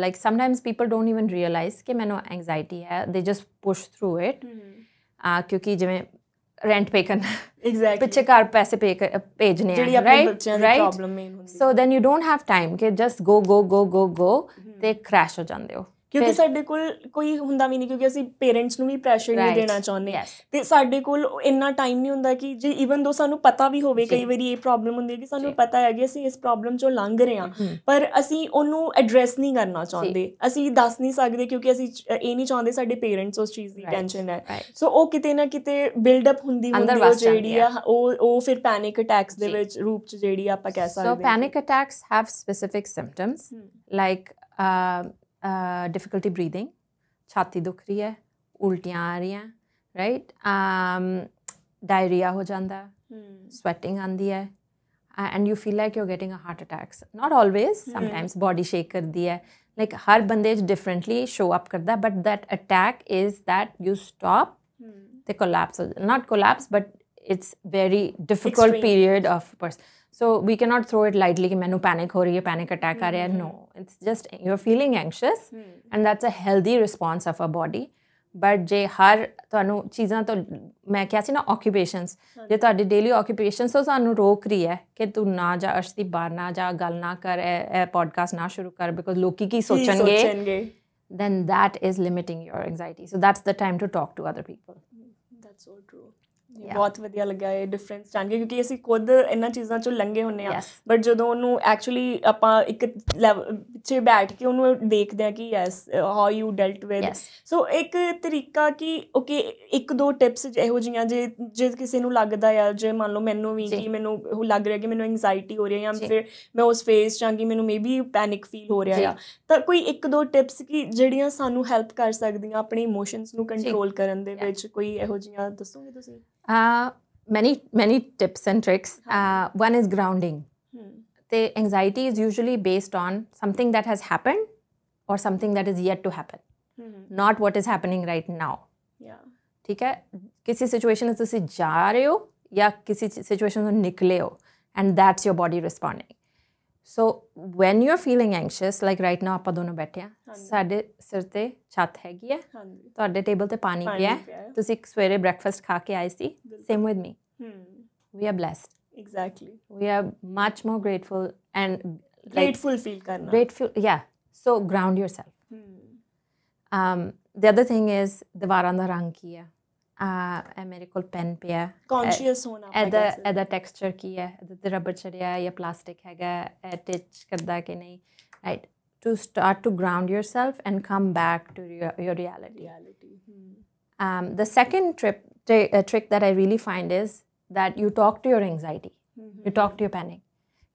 S1: like sometimes people don't even realize ਕਿ ਮੈਨੂੰ anxiety ਹੈ, they just push through it, ਕਿਉਂਕਿ ਜਿਵੇਂ rent pay ਕਰਨਾ, ਪਿੱਛੇ ਘਰ ਪੈਸੇ ਭੇਜਣੇ ਆ, right? So then you don't have time ਕਿ just go ਤੇ crash ਹੋ ਜਾਂਦੇ ਹੋ,
S2: ਕਿਉਂਕਿ ਸਾਡੇ ਕੋਲ ਕੋਈ ਹੁੰਦਾ ਵੀ ਨਹੀਂ, ਕਿਉਂਕਿ ਅਸੀਂ ਪੇਰੈਂਟਸ ਨੂੰ ਵੀ ਪ੍ਰੈਸ਼ਰ ਨਹੀਂ ਦੇਣਾ ਚਾਹੁੰਦੇ, ਅਤੇ ਸਾਡੇ ਕੋਲ ਇੰਨਾ ਟਾਈਮ ਨਹੀਂ ਹੁੰਦਾ ਕਿ ਜੇ ਈਵਨ ਦੋ ਸਾਨੂੰ ਪਤਾ ਵੀ ਹੋਵੇ ਕਈ ਵਾਰੀ ਇਹ ਪ੍ਰੋਬਲਮ ਹੁੰਦੀ ਹੈ ਕਿ ਸਾਨੂੰ ਪਤਾ ਹੈ ਕਿ ਅਸੀਂ ਇਸ ਪ੍ਰੋਬਲਮ 'ਚੋਂ ਲੰਘ ਰਹੇ ਹਾਂ, ਪਰ ਅਸੀਂ ਉਹਨੂੰ ਐਡਰੈਸ ਨਹੀਂ ਕਰਨਾ ਚਾਹੁੰਦੇ, ਅਸੀਂ ਦੱਸ ਨਹੀਂ ਸਕਦੇ ਕਿਉਂਕਿ ਅਸੀਂ ਇਹ ਨਹੀਂ ਚਾਹੁੰਦੇ ਸਾਡੇ ਪੇਰੈਂਟਸ ਉਸ ਚੀਜ਼ ਦੀ ਟੈਨਸ਼ਨ ਹੈ. ਸੋ ਉਹ ਕਿਤੇ ਨਾ ਕਿਤੇ ਬਿਲਡਅਪ ਹੁੰਦੀ ਉਹ ਜਿਹੜੀ ਆ ਉਹ ਫਿਰ ਪੈਨਿਕ ਅਟੈਕਸ ਦੇ ਵਿੱਚ ਰੂਪ 'ਚ ਜਿਹੜੀ ਆਪਾਂ ਕਹਿ ਸਕਦੇ ਹਾਂ.
S1: So panic attacks have specific symptoms like difficulty breathing, ਛਾਤੀ ਦੁਖ ਰਹੀ ਹੈ, ਉਲਟੀਆਂ ਆ ਰਹੀਆਂ, ਰਾਈਟ, ਡਾਇਰੀਆ ਹੋ ਜਾਂਦਾ, ਸਵੈਟਿੰਗ ਆਉਂਦੀ ਹੈ, and you feel like you are getting a heart attacks. Not always, sometimes body shake ਕਰਦੀ ਹੈ, ਲਾਈਕ ਹਰ ਬੰਦੇ 'ਚ ਡਿਫਰੈਂਟਲੀ ਸ਼ੋ ਅਪ ਕਰਦਾ, but that attack is that you stop ਤੇ collapse, not collapse but it's very difficult period of person. So we cannot throw it lightly कि मैंने panic हो रही है, panic attack आ रहा है. No, it's just you're feeling anxious, and that's a healthy response of our body. But ਜੇ ਹਰ ਤੁਹਾਨੂੰ ਚੀਜ਼ਾਂ ਤੋਂ ਮੈਂ ਕਿਹਾ ਸੀ ਨਾ occupations, ਜੇ ਤੁਹਾਡੀ daily occupations ਤੋਂ ਤੁਹਾਨੂੰ ਰੋਕ ਰਹੀ ਹੈ ਕਿ ਤੂੰ ਨਾ ਜਾ, ਅਰਸ਼ਦੀਪ ਬਾਹਰ ਨਾ ਜਾ, ਗੱਲ ਨਾ ਕਰ, ਇਹ podcast ਨਾ ਸ਼ੁਰੂ ਕਰ because ਲੋਕੀ ਕੀ ਸੋਚਣਗੇ, then that is limiting your anxiety. So that's the time to talk to other people.
S2: That's so true. ਬਹੁਤ ਵਧੀਆ ਲੱਗਾ ਇਹ ਡਿਫਰੈਂਸ ਜਾਣ ਕੇ, ਕਿਉਂਕਿ ਅਸੀਂ ਖੁਦ ਇਹਨਾਂ ਚੀਜ਼ਾਂ 'ਚੋਂ ਲੰਘੇ ਹੁੰਦੇ ਹਾਂ, ਬਟ ਜਦੋਂ ਉਹਨੂੰ ਐਕਚੁਅਲੀ ਆਪਾਂ ਇੱਕ ਲੈਵਲ ਪਿੱਛੇ ਬੈਠ ਕੇ ਉਹਨੂੰ ਦੇਖਦੇ ਹਾਂ ਕਿ yes how you dealt with. ਸੋ ਇੱਕ ਤਰੀਕਾ ਕਿ ਓਕੇ ਇੱਕ ਦੋ ਟਿਪਸ ਇਹੋ ਜਿਹੀਆਂ ਜੇ ਕਿਸੇ ਨੂੰ ਲੱਗਦਾ ਆ, ਜੇ ਮੰਨ ਲਓ ਮੈਨੂੰ ਵੀ ਕਿ ਮੈਨੂੰ ਲੱਗ ਰਿਹਾ ਕਿ ਮੈਨੂੰ ਐਂਗਜ਼ਾਇਟੀ ਹੋ ਰਹੀ ਹੈ ਜਾਂ ਫਿਰ ਮੈਂ ਉਸ ਫੇਸ 'ਚ ਹਾਂ ਕਿ ਮੈਨੂੰ ਮੇਬੀ ਪੈਨਿਕ ਫੀਲ ਹੋ ਰਿਹਾ ਆ, ਤਾਂ ਕੋਈ ਇੱਕ ਦੋ ਟਿਪਸ ਕਿ ਜਿਹੜੀਆਂ ਸਾਨੂੰ ਹੈਲਪ ਕਰ ਸਕਦੀਆਂ ਆਪਣੇ ਇਮੋਸ਼ਨਸ ਨੂੰ ਕੰਟਰੋਲ ਕਰਨ ਦੇ ਵਿੱਚ, ਕੋਈ ਇਹੋ ਜਿਹੀਆਂ ਦੱਸੋਗੇ ਤੁਸੀਂ?
S1: Many tips and tricks. One is grounding. The anxiety is usually based on something that has happened or something that is yet to happen, not what is happening right now. ठीक है, किसी सिचुएशन में तुसी जा रहे हो या किसी सिचुएशन में निकले हो, and that's your body responding. So when you're feeling anxious, like right now ਆਪਾਂ ਦੋਨੋਂ ਬੈਠੇ ਆ, ਸਾਡੇ ਸਿਰ ਤੇ ਛੱਤ ਹੈਗੀ ਹੈ, ਤੁਹਾਡੇ ਟੇਬਲ ਤੇ ਪਾਣੀ ਪਿਆ ਹੈ, ਤੁਸੀਂ ਸਵੇਰੇ ਬ੍ਰੈਕਫਾਸਟ ਖਾ ਕੇ ਆਏ ਸੀ, same with me. We are blessed. Exactly. We are much more grateful and
S2: grateful feel karna.
S1: Grateful, yeah. So ground yourself. The other thing is ਦੀਵਾਰਾਂ ਦਾ ਰੰਗ ਕੀ ਹੈ, ਇਹ ਮੇਰੇ ਕੋਲ ਪੈਨ ਪਿਆ,
S2: ਕੌਨਸ਼ੀਅਸ ਹੋਣਾ,
S1: ਇਹਦਾ ਟੈਕਸਚਰ ਕੀ ਹੈ, ਇਹਦੇ ਤੇ ਰਬੜ ਚੜਿਆ ਜਾਂ ਪਲਾਸਟਿਕ ਹੈਗਾ, ਇਹ ਟਿਚ ਕਰਦਾ ਕਿ ਨਹੀਂ, right, to start to ground yourself and come back to your reality. The second trick that I really find is that you talk to your anxiety, you talk to your panic.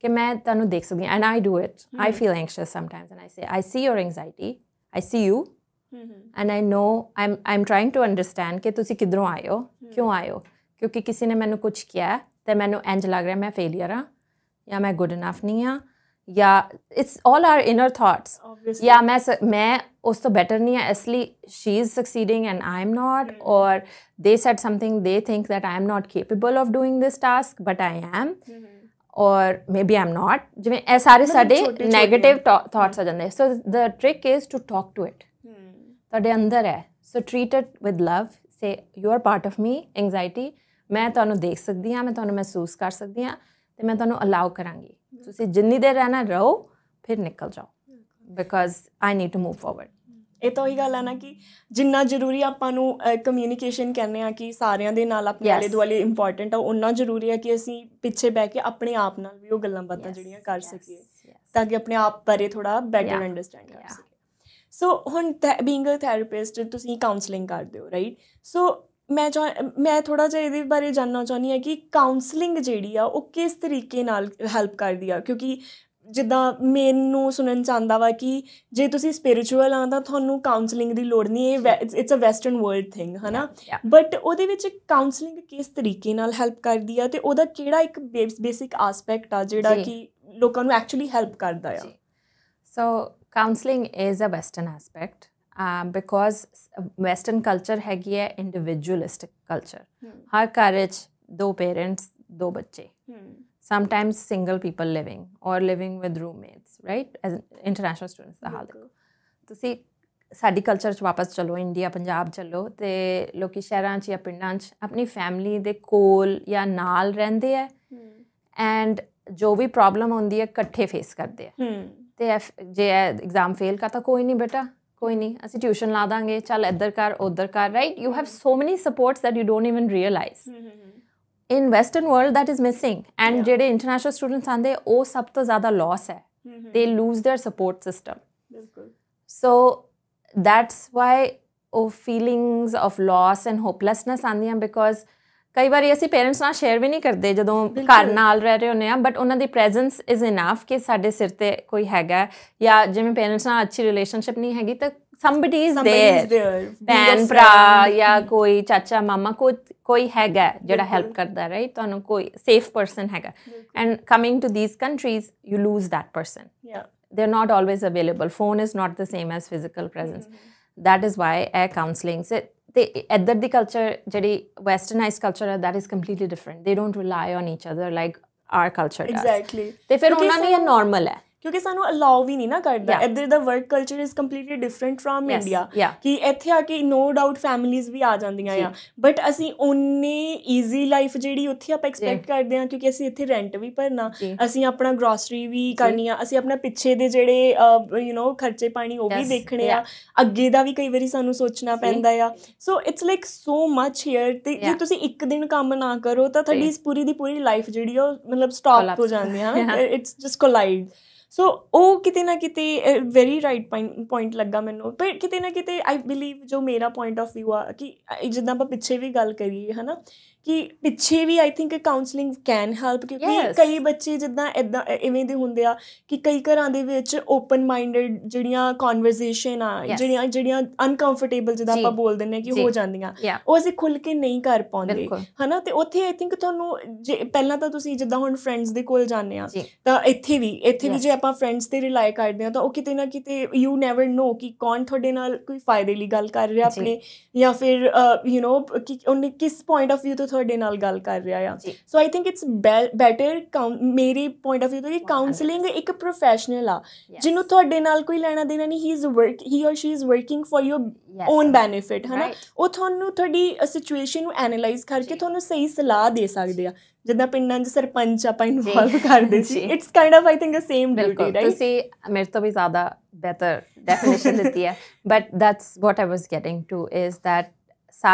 S1: कि मैं ਤੁਹਾਨੂੰ ਦੇਖ ਸਕਦੀ ਹਾਂ, and I do it. I feel anxious sometimes and I say, I see your anxiety, I see you, and I know I'm trying to understand कि ਤੁਸੀਂ ਕਿੱਧਰੋਂ ਆਏ ਹੋ, ਕਿਉਂ ਆਏ ਹੋ, ਕਿਉਂਕਿ ਕਿਸੇ ਨੇ ਮੈਨੂੰ ਕੁਝ ਕਿਹਾ ਤੇ ਮੈਨੂੰ ਇੰਝ ਲੱਗ ਰਿਹਾ ਮੈਂ ਫੇਲੀਅਰ ਹਾਂ ਜਾਂ ਮੈਂ ਗੁੱਡ ਇਨਫ ਨਹੀਂ ਹਾਂ, ਜਾਂ it's all our inner thoughts. ਜਾਂ ਮੈਂ ਉਸ ਤੋਂ ਬੈਟਰ ਨਹੀਂ ਹਾਂ ਇਸ ਲਈ she is succeeding and I'm not, or they said something, they think that I'm not capable of doing this task but I am, or maybe I'm not. ਜਿਵੇਂ ਇਹ ਸਾਰੇ ਸਾਡੇ negative thoughts ਆ ਜਾਂਦੇ. So the trick is to talk to it. ਤੁਹਾਡੇ ਅੰਦਰ ਹੈ, so treat it with love, say you are part of me, anxiety, ਮੈਂ ਤੁਹਾਨੂੰ ਦੇਖ ਸਕਦੀ ਹਾਂ, ਮੈਂ ਤੁਹਾਨੂੰ ਮਹਿਸੂਸ ਕਰ ਸਕਦੀ ਹਾਂ ਤੇ ਮੈਂ ਤੁਹਾਨੂੰ ਅਲਾਉ ਕਰਾਂਗੀ, ਤੁਸੀਂ ਜਿੰਨੀ ਦੇਰ ਰਹਿਣਾ ਰਹੋ, ਫਿਰ ਨਿਕਲ ਜਾਓ, because I need to move forward.
S2: ਇਹ ਤਾਂ ਉਹੀ ਗੱਲ ਹੈ ਨਾ ਕਿ ਜਿੰਨਾ ਜ਼ਰੂਰੀ ਆਪਾਂ ਨੂੰ ਕਮਿਊਨੀਕੇਸ਼ਨ ਕਹਿੰਦੇ ਹਾਂ ਕਿ ਸਾਰਿਆਂ ਦੇ ਨਾਲ ਆਪਣੇ ਆਲੇ ਦੁਆਲੇ ਇੰਪੋਰਟੈਂਟ ਆ, ਉਨਾ ਜ਼ਰੂਰੀ ਹੈ ਕਿ ਅਸੀਂ ਪਿੱਛੇ ਬਹਿ ਕੇ ਆਪਣੇ ਆਪ ਨਾਲ ਵੀ ਉਹ ਗੱਲਾਂ ਬਾਤਾਂ ਜਿਹੜੀਆਂ ਕਰ ਸਕੀਏ, ਤਾਂ ਕਿ ਆਪਣੇ ਆਪ ਬਾਰੇ ਥੋੜ੍ਹਾ ਬੈਟਰ ਅੰਡਰਸਟੈਂਡ ਕਰ ਸਕੀਏ. ਸੋ ਹੁਣ ਬੀਇੰਗ ਅ ਥੈਰੇਪਿਸਟ ਤੁਸੀਂ ਕਾਉਂਸਲਿੰਗ ਕਰਦੇ ਹੋ, ਰਾਈਟ? ਸੋ ਮੈਂ ਥੋੜ੍ਹਾ ਜਿਹਾ ਇਹਦੇ ਬਾਰੇ ਜਾਣਨਾ ਚਾਹੁੰਦੀ ਹਾਂ ਕਿ ਕਾਉਂਸਲਿੰਗ ਜਿਹੜੀ ਆ ਉਹ ਕਿਸ ਤਰੀਕੇ ਨਾਲ ਹੈਲਪ ਕਰਦੀ ਆ, ਕਿਉਂਕਿ ਜਿੱਦਾਂ ਮੈਨੂੰ ਸੁਣਨ 'ਚ ਆਉਂਦਾ ਵਾ ਕਿ ਜੇ ਤੁਸੀਂ ਸਪਿਰਿਚੁਅਲ ਆ ਤਾਂ ਤੁਹਾਨੂੰ ਕਾਉਂਸਲਿੰਗ ਦੀ ਲੋੜ ਨਹੀਂ, ਇਹ it's a western world thing, ਹੈ ਨਾ, ਬਟ ਉਹਦੇ ਵਿੱਚ ਕਾਉਂਸਲਿੰਗ ਕਿਸ ਤਰੀਕੇ ਨਾਲ ਹੈਲਪ ਕਰਦੀ ਆ, ਅਤੇ ਉਹਦਾ ਕਿਹੜਾ ਇੱਕ ਬੇਸਿਕ ਆਸਪੈਕਟ ਆ ਜਿਹੜਾ ਕਿ ਲੋਕਾਂ ਨੂੰ ਐਕਚੁਅਲੀ ਹੈਲਪ ਕਰਦਾ ਆ?
S1: So counselling is a western aspect because western culture ਹੈਗੀ ਹੈ ਇੰਡੀਵਿਜੂਅਲਿਸਟਿਕ ਕਲਚਰ, ਹਰ ਘਰ ਵਿੱਚ 2 ਪੇਰੈਂਟਸ 2 ਬੱਚੇ, sometimes single people living or living with roommates, right? As international students ਦਾ ਹਾਲ ਦੇਖੋ ਤੁਸੀਂ, ਸਾਡੀ ਕਲਚਰ 'ਚ ਵਾਪਸ ਚਲੋ, ਇੰਡੀਆ ਪੰਜਾਬ ਚਲੋ, ਅਤੇ ਲੋਕ ਸ਼ਹਿਰਾਂ 'ਚ ਜਾਂ ਪਿੰਡਾਂ 'ਚ ਆਪਣੀ ਫੈਮਿਲੀ ਦੇ ਕੋਲ ਜਾਂ ਨਾਲ ਰਹਿੰਦੇ ਹੈ, ਐਂਡ ਜੋ ਵੀ ਪ੍ਰੋਬਲਮ ਹੁੰਦੀ ਹੈ ਇਕੱਠੇ ਫੇਸ ਕਰਦੇ ਹੈ. ਅਤੇ ਜੇ ਐਗਜ਼ਾਮ ਫੇਲ ਕਰਤਾ, ਕੋਈ ਨਹੀਂ ਬੇਟਾ, ਕੋਈ ਨਹੀਂ, ਅਸੀਂ ਟਿਊਸ਼ਨ ਲਾ ਦਾਂਗੇ, ਚੱਲ ਇੱਧਰ ਕਰ ਉੱਧਰ ਕਰ, ਰਾਈਟ? ਯੂ ਹੈਵ ਸੋ ਮੈਨੀ sports that you don't even realise. In Western world that is missing, and ਜਿਹੜੇ international students ਆਉਂਦੇ ਉਹ ਸਭ ਤੋਂ ਜ਼ਿਆਦਾ loss ਹੈ, they lose their support system. So that's why ਉਹ feelings of loss and hopelessness ਆਉਂਦੀਆਂ, because ਕਈ ਵਾਰੀ ਅਸੀਂ ਪੇਰੈਂਟਸ ਨਾਲ ਸ਼ੇਅਰ ਵੀ ਨਹੀਂ ਕਰਦੇ ਜਦੋਂ ਘਰ ਨਾਲ ਰਹਿ ਰਹੇ ਹੁੰਦੇ ਹਾਂ, ਬਟ ਉਹਨਾਂ ਦੀ ਪ੍ਰੈਜ਼ੈਂਸ ਇਜ਼ ਇਨਫ ਕਿ ਸਾਡੇ ਸਿਰ 'ਤੇ ਕੋਈ ਹੈਗਾ, ਜਾਂ ਜਿਵੇਂ ਪੇਰੈਂਟਸ ਨਾਲ ਅੱਛੀ ਰਿਲੇਸ਼ਨਸ਼ਿਪ ਨਹੀਂ ਹੈਗੀ ਤਾਂ somebody is there, ਭੈਣ ਭਰਾ ਜਾਂ ਕੋਈ ਚਾਚਾ ਮਾਮਾ, ਕੋਈ ਹੈਗਾ ਜਿਹੜਾ ਹੈਲਪ ਕਰਦਾ, ਰਾਈਟ? ਤੁਹਾਨੂੰ ਕੋਈ ਸੇਫ ਪਰਸਨ ਹੈਗਾ, and coming to these countries you lose that person, they are not always available. Phone is not the same as physical presence. That is why counselling, ਤੇ ਇੱਧਰ ਦੀ ਕਲਚਰ ਜਿਹੜੀ ਵੈਸਟਰਨਾਈਜ਼ ਕਲਚਰ ਹੈ, that is completely different. They don't rely on each other like our culture does. Exactly. ਤੇ ਫਿਰ ਉਹਨਾਂ ਲਈ ਇਹ normal ਹੈ, ਕਿਉਂਕਿ ਸਾਨੂੰ ਅਲਾਓ ਵੀ ਨਹੀਂ ਨਾ ਕਰਦਾ. ਇੱਧਰ ਦਾ work culture is completely different from India, ਕਿ ਇੱਥੇ ਆ ਕੇ ਨੋ ਡਾਊਟ ਫੈਮਿਲੀਜ਼ ਵੀ ਆ ਜਾਂਦੀਆਂ ਆ, ਬਟ ਅਸੀਂ ਓਨੇ ਈਜ਼ੀ ਲਾਈਫ ਜਿਹੜੀ ਉੱਥੇ ਆਪਾਂ ਐਕਸਪੈਕਟ ਕਰਦੇ ਹਾਂ, ਕਿਉਂਕਿ ਅਸੀਂ ਇੱਥੇ ਰੈਂਟ ਵੀ ਭਰਨਾ, ਅਸੀਂ ਆਪਣਾ ਗਰੋਸਰੀ ਵੀ ਕਰਨੀ ਆ, ਅਸੀਂ ਆਪਣਾ ਪਿੱਛੇ ਦੇ ਜਿਹੜੇ ਖਰਚੇ ਪਾਣੀ ਉਹ ਵੀ ਦੇਖਣੇ ਆ, ਅੱਗੇ ਦਾ ਵੀ ਕਈ ਵਾਰੀ ਸਾਨੂੰ ਸੋਚਣਾ ਪੈਂਦਾ ਆ. So it's like so much here, ਅਤੇ ਜੇ ਤੁਸੀਂ ਇੱਕ ਦਿਨ ਕੰਮ ਨਾ ਕਰੋ ਤਾਂ ਤੁਹਾਡੀ ਪੂਰੀ ਦੀ ਪੂਰੀ ਲਾਈਫ ਜਿਹੜੀ ਉਹ ਮਤਲਬ ਸਟਾਪ ਹੋ ਜਾਂਦੀ ਹੈ, ਇਟਸ ਜਸਟ ਕੋਲਾਈਡ. ਸੋ ਉਹ ਕਿਤੇ ਨਾ ਕਿਤੇ ਵੈਰੀ ਰਾਈਟ ਪੁਆਇੰਟ ਲੱਗਾ ਮੈਨੂੰ, ਪਰ ਕਿਤੇ ਨਾ ਕਿਤੇ ਆਈ ਬਿਲੀਵ ਜੋ ਮੇਰਾ ਪੁਆਇੰਟ ਆਫ ਵਿਊ ਆ ਕਿ ਜਿੱਦਾਂ ਆਪਾਂ ਪਿੱਛੇ ਵੀ ਗੱਲ ਕਰੀਏ ਹੈ ਨਾ,
S2: ਕਿ ਪਿੱਛੇ ਵੀ I think counselling can help, ਕਿਉਂਕਿ ਕਈ ਬੱਚੇ ਜਿੱਦਾਂ ਇੱਦਾਂ ਇਵੇਂ ਦੇ ਹੁੰਦੇ ਆ ਕਿ ਕਈ ਘਰਾਂ ਦੇ ਵਿੱਚ ਓਪਨ ਮਾਈਂਡਡ ਜਿਹੜੀਆਂ ਕਨਵਰਸੇਸ਼ਨ ਆ, ਜਿਹੜੀਆਂ ਅਨਕੰਫਰਟੇਬਲ ਜਿੱਦਾਂ ਆਪਾਂ ਬੋਲ ਦਿੰਦੇ ਹਾਂ ਕਿ ਹੋ ਜਾਂਦੀਆਂ, ਉਹ ਅਸੀਂ ਖੁੱਲ੍ਹ ਕੇ ਨਹੀਂ ਕਰ ਪਾਉਂਦੇ ਹੈ ਨਾ। ਅਤੇ ਉੱਥੇ ਆਈ ਥਿੰਕ ਤੁਹਾਨੂੰ ਜੇ ਪਹਿਲਾਂ ਤਾਂ ਤੁਸੀਂ ਜਿੱਦਾਂ ਹੁਣ ਫਰੈਂਡਸ ਦੇ ਕੋਲ ਜਾਂਦੇ ਆ, ਤਾਂ ਇੱਥੇ ਵੀ ਜੇ ਆਪਾਂ ਫਰੈਂਡਸ 'ਤੇ ਰਿਲਾਈ ਕਰਦੇ ਹਾਂ ਤਾਂ ਉਹ ਕਿਤੇ ਨਾ ਕਿਤੇ ਯੂ ਨੈਵਰ ਨੋ ਕਿ ਕੌਣ ਤੁਹਾਡੇ ਨਾਲ ਕੋਈ ਫਾਇਦੇ ਲਈ ਗੱਲ ਕਰ ਰਿਹਾ ਆਪਣੇ, ਜਾਂ ਫਿਰ ਯੂ ਨੋ ਕਿ ਉਹਨੇ ਕਿਸ ਪੁਆਇੰਟ ਆਫ ਵਿਊ ਤੋਂ ਤੁਹਾਡੇ ਨਾਲ ਗੱਲ ਕਰ ਰਿਹਾ ਆ। ਸੋ ਆਈ ਥਿੰਕ ਇਟਸ ਬੈਟਰ ਮੇਰੇ ਪੁਆਇੰਟ ਆਫ ਵਿਊ ਤੋਂ ਕਿ ਕਾਉਂਸਲਿੰਗ ਇੱਕ ਪ੍ਰੋਫੈਸ਼ਨਲ ਆ ਜਿਹਨੂੰ ਤੁਹਾਡੇ ਨਾਲ ਕੋਈ ਲੈਣਾ ਦੇਣਾ ਨਹੀਂ, he or she is working for your own benefit, ਹੈ ਨਾ। ਉਹ ਤੁਹਾਨੂੰ ਤੁਹਾਡੀ ਸਿਚੁਏਸ਼ਨ ਨੂੰ ਐਨਾਲਾਈਜ਼ ਕਰਕੇ ਤੁਹਾਨੂੰ ਸਹੀ ਸਲਾਹ ਦੇ ਸਕਦੇ ਆ, ਜਿੱਦਾਂ ਪਿੰਡਾਂ 'ਚ ਸਰਪੰਚ ਆਪਾਂ ਇਨਵੋਲਵ ਕਰਦੇ ਸੀ। It's kind of I think the same duty, right.
S1: ਤੁਸੀਂ ਮੇਰੇ ਤੋਂ ਵੀ ਜ਼ਿਆਦਾ ਬਿਹਤਰ ਡੈਫੀਨੇਸ਼ਨ ਦਿੱਤੀ ਹੈ, but that's what I was getting to is that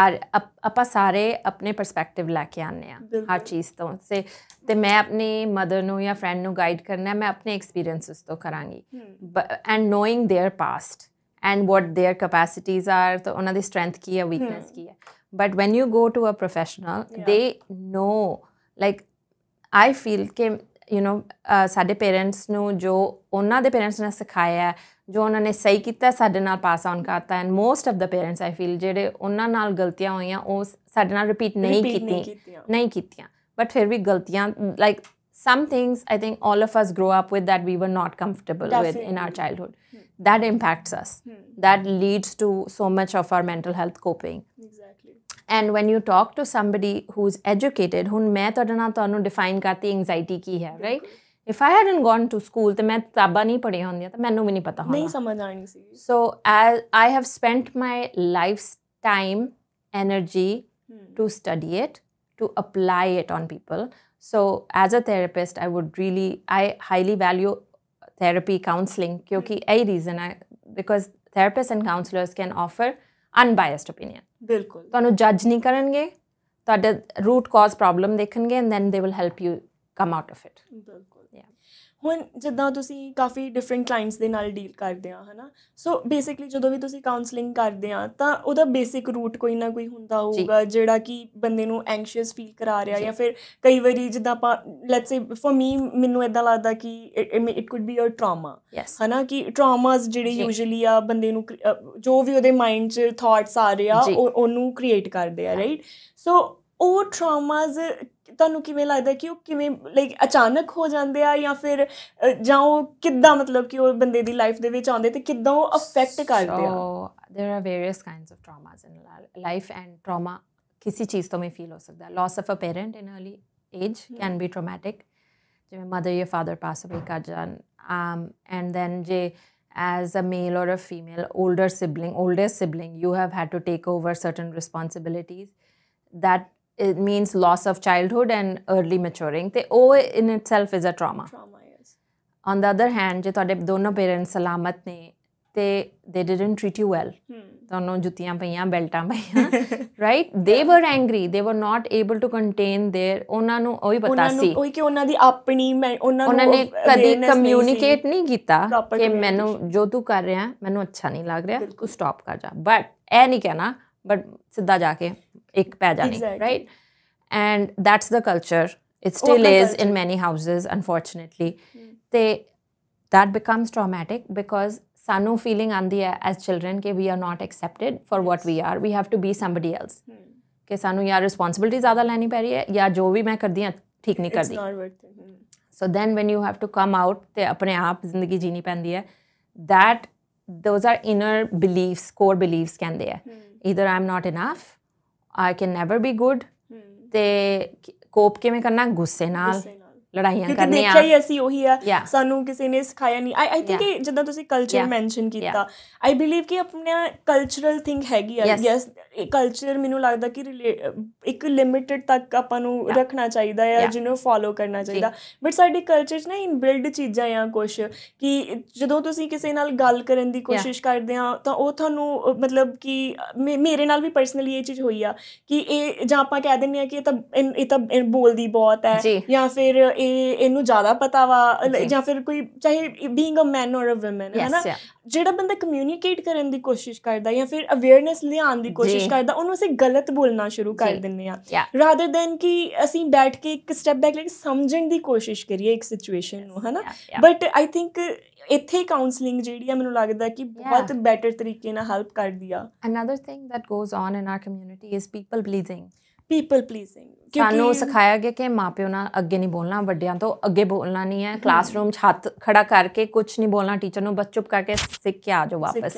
S1: ਆਪਾਂ ਸਾਰੇ ਆਪਣੇ ਪਰਸਪੈਕਟਿਵ ਲੈ ਕੇ ਆਉਂਦੇ ਹਾਂ ਹਰ ਚੀਜ਼ ਤੋਂ। ਅਤੇ ਮੈਂ ਆਪਣੀ ਮਦਰ ਨੂੰ ਜਾਂ ਫਰੈਂਡ ਨੂੰ ਗਾਈਡ ਕਰਨਾ ਮੈਂ ਆਪਣੇ ਐਕਸਪੀਰੀਅੰਸਿਸ ਤੋਂ ਕਰਾਂਗੀ, and knowing their past and what their capacities are, ਤਾਂ ਉਹਨਾਂ ਦੀ ਸਟਰੈਂਥ ਕੀ ਹੈ, ਵੀਕਨੈਸ ਕੀ ਹੈ। But when you go to a professional they know, like I feel ਕਿ ਯੂ ਨੋ ਸਾਡੇ ਪੇਰੈਂਟਸ ਨੂੰ ਜੋ ਉਹਨਾਂ ਦੇ ਪੇਰੈਂਟਸ ਨੇ ਸਿਖਾਇਆ, ਜੋ ਉਹਨਾਂ ਨੇ ਸਹੀ ਕੀਤਾ ਸਾਡੇ ਨਾਲ ਪਾਸ ਆਨ ਕਰਤਾ, and most of the parents I feel ਜਿਹੜੇ ਉਹਨਾਂ ਨਾਲ ਗਲਤੀਆਂ ਹੋਈਆਂ ਉਹ ਸਾਡੇ ਨਾਲ ਰਿਪੀਟ ਨਹੀਂ ਕੀਤੀਆਂ, ਬਟ ਫਿਰ ਵੀ ਗਲਤੀਆਂ, like some things I think all of us grow up with that we were not comfortable with in our childhood. That impacts us. That leads to so much of our mental health coping. Exactly. And when you talk to somebody who's educated, hun main tode na tonu define karti anxiety ki hai, right? If I hadn't gone to school ਤੇ ਮੈਂ ਕਿਤਾਬਾਂ ਨਹੀਂ ਪੜ੍ਹੀਆਂ ਹੁੰਦੀਆਂ ਤਾਂ ਮੈਨੂੰ ਵੀ ਨਹੀਂ ਪਤਾ ਹੋਣਾ,
S2: ਨਹੀਂ ਸਮਝ ਆਣੀ ਸੀ।
S1: So as I have spent my life's time, energy to study it, to apply it on people. So as a therapist, I highly value therapy, counseling, क्योंकि यही reason है, because therapists and counselors can offer unbiased opinion.
S2: बिल्कुल,
S1: ਤੁਹਾਨੂੰ judge नहीं करेंगे, ਤੁਹਾਡਾ root cause problem देखेंगे, and then they will help you come out of it.
S2: बिल्कुल। ਹੁਣ ਜਿੱਦਾਂ ਤੁਸੀਂ ਕਾਫੀ ਡਿਫਰੈਂਟ ਕਲਾਇੰਟਸ ਦੇ ਨਾਲ ਡੀਲ ਕਰਦੇ ਆ, ਹੈ ਨਾ। ਸੋ ਬੇਸਿਕਲੀ ਜਦੋਂ ਵੀ ਤੁਸੀਂ ਕਾਉਂਸਲਿੰਗ ਕਰਦੇ ਆ ਤਾਂ ਉਹਦਾ ਬੇਸਿਕ ਰੂਟ ਕੋਈ ਨਾ ਕੋਈ ਹੁੰਦਾ ਹੋਊਗਾ ਜਿਹੜਾ ਕਿ ਬੰਦੇ ਨੂੰ ਐਂਗਸ਼ੀਅਸ ਫੀਲ ਕਰਾ ਰਿਹਾ, ਜਾਂ ਫਿਰ ਕਈ ਵਾਰੀ ਜਿੱਦਾਂ ਆਪਾਂ ਲੈਟਸ ਸੇ ਫॉर ਮੀ ਮੈਨੂੰ ਇੱਦਾਂ ਲੱਗਦਾ ਕਿ it could be a trauma, ਹੈ ਨਾ, ਕਿ ਟਰਾਮਾਸ ਜਿਹੜੇ ਯੂਜੂਅਲੀ ਆ ਬੰਦੇ ਨੂੰ ਜੋ ਵੀ ਉਹਦੇ ਮਾਈਂਡ 'ਚ ਥਾਟਸ ਆ ਰਹੇ ਆ ਉਹਨੂੰ ਕ੍ਰੀਏਟ ਕਰਦੇ ਆ, ਰਾਈਟ। ਸੋ ਉਹ ਟਰਾਮਾਸ ਤੁਹਾਨੂੰ ਕਿਵੇਂ ਲੱਗਦਾ ਕਿ ਉਹ ਕਿਵੇਂ ਲਾਈਕ ਅਚਾਨਕ ਹੋ ਜਾਂਦੇ ਆ, ਜਾਂ ਉਹ ਕਿੱਦਾਂ ਮਤਲਬ ਕਿ ਉਹ ਬੰਦੇ ਦੀ ਲਾਈਫ ਦੇ ਵਿੱਚ ਆਉਂਦੇ ਅਤੇ ਕਿੱਦਾਂ ਉਹ ਅਫੈਕਟ ਕਰਦੇ ਆ?
S1: there are various kinds of traumas in life, and trauma ਕਿਸੇ ਚੀਜ਼ ਤੋਂ ਵੀ ਫੀਲ ਹੋ ਸਕਦਾ। loss of a parent in early age can be traumatic, ਜਿਵੇਂ mother ਜਾਂ father pass away ਕਰ ਜਾਣ, and then ਜੇ as a male or a female oldest sibling you have had to take over certain responsibilities, that it means loss of childhood and early maturing, ਤੇ ਉਹ in itself is a trauma.
S2: Yes.
S1: On the other hand, ਜੇ ਤੁਹਾਡੇ ਦੋਨੋਂ ਪੇਰੈਂਟਸ ਸਲਾਮਤ ਨੇ ਤੇ they didn't treat you well, ਤੁਹਾਨੂੰ ਜੁੱਤੀਆਂ ਪਈਆਂ, ਬੈਲਟਾਂ ਪਈਆਂ, right? They were angry, they were not able to contain their, ਉਹਨਾਂ ਨੂੰ ਉਹੀ ਪਤਾ ਸੀ
S2: ਕਿ ਉਹਨਾਂ ਦੀ ਆਪਣੀ
S1: ਉਹਨਾਂ ਨੇ ਕਦੀ ਕਮਿਊਨੀਕੇਟ ਨਹੀਂ ਕੀਤਾ ਕਿ ਮੈਨੂੰ ਜੋ ਤੂੰ ਕਰ ਰਿਹਾ ਮੈਨੂੰ ਅੱਛਾ ਨਹੀਂ ਲੱਗ ਰਿਹਾ, ਤੂੰ ਸਟਾਪ ਕਰ ਜਾ। ਬਟ ਇਹ ਨਹੀਂ ਕਹਿਣਾ, ਬਟ ਸਿੱਧਾ ਜਾ ਕੇ ਇੱਕ ਪੈ ਜਾਣੀ, right? And that's the culture. It still is in many houses, unfortunately. That becomes traumatic because ਸਾਨੂੰ feeling ਆਉਂਦੀ ਹੈ as children ਕਿ we are not accepted for what we are. We have to be somebody else. ਕਿ ਸਾਨੂੰ ਜਾਂ responsibility ਜ਼ਿਆਦਾ ਲੈਣੀ ਪੈ ਰਹੀ ਹੈ, ਜਾਂ ਜੋ ਵੀ ਮੈਂ ਕਰਦੀ ਹਾਂ ਠੀਕ ਨਹੀਂ ਕਰਦੀ। So then when you have to come out ਤੇ ਆਪਣੇ ਆਪ ਜ਼ਿੰਦਗੀ ਜੀਣੀ ਪੈਂਦੀ ਹੈ, those are inner beliefs, core beliefs ਕਹਿੰਦੇ ਆ। Either I'm not enough, I can never be good, ਤੇ ਕੋਪ ਕਿਵੇਂ ਕਰਨਾ, ਗੁੱਸੇ ਨਾਲ ਲੜਾਈਆਂ ਕਰਨੀਆਂ,
S2: ਦੇਖਿਆ ਹੀ ਅਸੀਂ ਉਹੀ ਆ, ਸਾਨੂੰ ਕਿਸੇ ਨੇ ਸਿਖਾਇਆ ਨਹੀਂ। ਆਈ ਥਿੰਕ ਜਿੱਦਾਂ ਤੁਸੀਂ ਕਲਚਰ ਮੈਂਸ਼ਨ ਕੀਤਾ, ਆਈ ਬਿਲੀਵ ਕਿ ਆਪਣਾ ਕਲਚਰਲ ਥਿੰਗ ਹੈਗੀ ਆ। ਯੈਸ, ਕਲਚਰ ਮੈਨੂੰ ਲੱਗਦਾ ਕਿ ਇੱਕ ਲਿਮਿਟਡ ਤੱਕ ਆਪਾਂ ਨੂੰ ਰੱਖਣਾ ਚਾਹੀਦਾ ਆ, ਜਿਹਨੂੰ ਫੋਲੋ ਕਰਨਾ ਚਾਹੀਦਾ। ਬਟ ਸਾਡੇ ਕਲਚਰ 'ਚ ਨਾ ਇਨਬਿਲਡ ਚੀਜ਼ਾਂ ਆ ਕੁਛ, ਕਿ ਜਦੋਂ ਤੁਸੀਂ ਕਿਸੇ ਨਾਲ ਗੱਲ ਕਰਨ ਦੀ ਕੋਸ਼ਿਸ਼ ਕਰਦੇ ਆ ਤਾਂ ਉਹ ਤੁਹਾਨੂੰ ਮਤਲਬ ਕਿ ਮੇਰੇ ਨਾਲ ਵੀ ਪਰਸਨਲੀ ਇਹ ਚੀਜ਼ ਹੋਈ ਆ ਕਿ ਇਹ, ਜਾਂ ਆਪਾਂ ਕਹਿ ਦਿੰਦੇ ਹਾਂ ਕਿ ਇਹ ਤਾਂ ਬੋਲਦੀ ਬਹੁਤ ਹੈ, ਜਾਂ ਫਿਰ ਇਹਨੂੰ ਜ਼ਿਆਦਾ ਪਤਾ ਵਾ, ਜਾਂ ਫਿਰ ਕੋਈ ਚਾਹੇ ਬੀਇੰਗ ਅ ਮੈਨ ਔਰ ਅ ਵੂਮਨ, ਹੈ ਨਾ, ਜਿਹੜਾ ਬੰਦਾ ਕਮਿਊਨੀਕੇਟ ਕਰਨ ਦੀ ਕੋਸ਼ਿਸ਼ ਕਰਦਾ ਜਾਂ ਫਿਰ ਅਵੇਅਰਨੈਸ ਲਿਆਉਣ ਦੀ ਕੋਸ਼ਿਸ਼ ਕਰਦਾ ਉਹਨੂੰ ਅਸੀਂ ਗਲਤ ਬੋਲਣਾ ਸ਼ੁਰੂ ਕਰ ਦਿੰਦੇ ਹਾਂ ਰਾਦਰ ਦੈਨ ਕਿ ਅਸੀਂ ਬੈਠ ਕੇ ਇੱਕ ਸਟੈਪ ਬੈਕ ਲੈ ਕੇ ਸਮਝਣ ਦੀ ਕੋਸ਼ਿਸ਼ ਕਰੀਏ ਇੱਕ ਸਿਚੁਏਸ਼ਨ ਨੂੰ ਹੈ ਨਾ ਬਟ ਆਈ ਥਿੰਕ ਇੱਥੇ ਕਾਉਂਸਲਿੰਗ ਜਿਹੜੀ ਆ ਮੈਨੂੰ ਲੱਗਦਾ ਕਿ ਬਹੁਤ ਬੈਟਰ ਤਰੀਕੇ ਨਾਲ ਹੈਲਪ ਕਰਦੀ ਆ
S1: Another thing that goes on in our community is people pleasing
S2: ਸਾਨੂੰ
S1: ਸਿਖਾਇਆ ਗਿਆ ਕਿ ਮਾਂ ਪਿਓ ਨਾਲ ਅੱਗੇ ਨਹੀਂ ਬੋਲਣਾ ਵੱਡਿਆਂ ਤੋਂ ਅੱਗੇ ਬੋਲਣਾ ਨਹੀਂ ਹੈ ਕਲਾਸਰੂਮ 'ਚ ਹੱਥ ਖੜਾ ਕਰਕੇ ਕੁਛ ਨਹੀਂ ਬੋਲਣਾ ਟੀਚਰ ਨੂੰ ਬਸ ਚੁੱਪ ਕਰਕੇ ਸਿੱਖ ਕੇ ਆ ਜਾਓ ਵਾਪਸ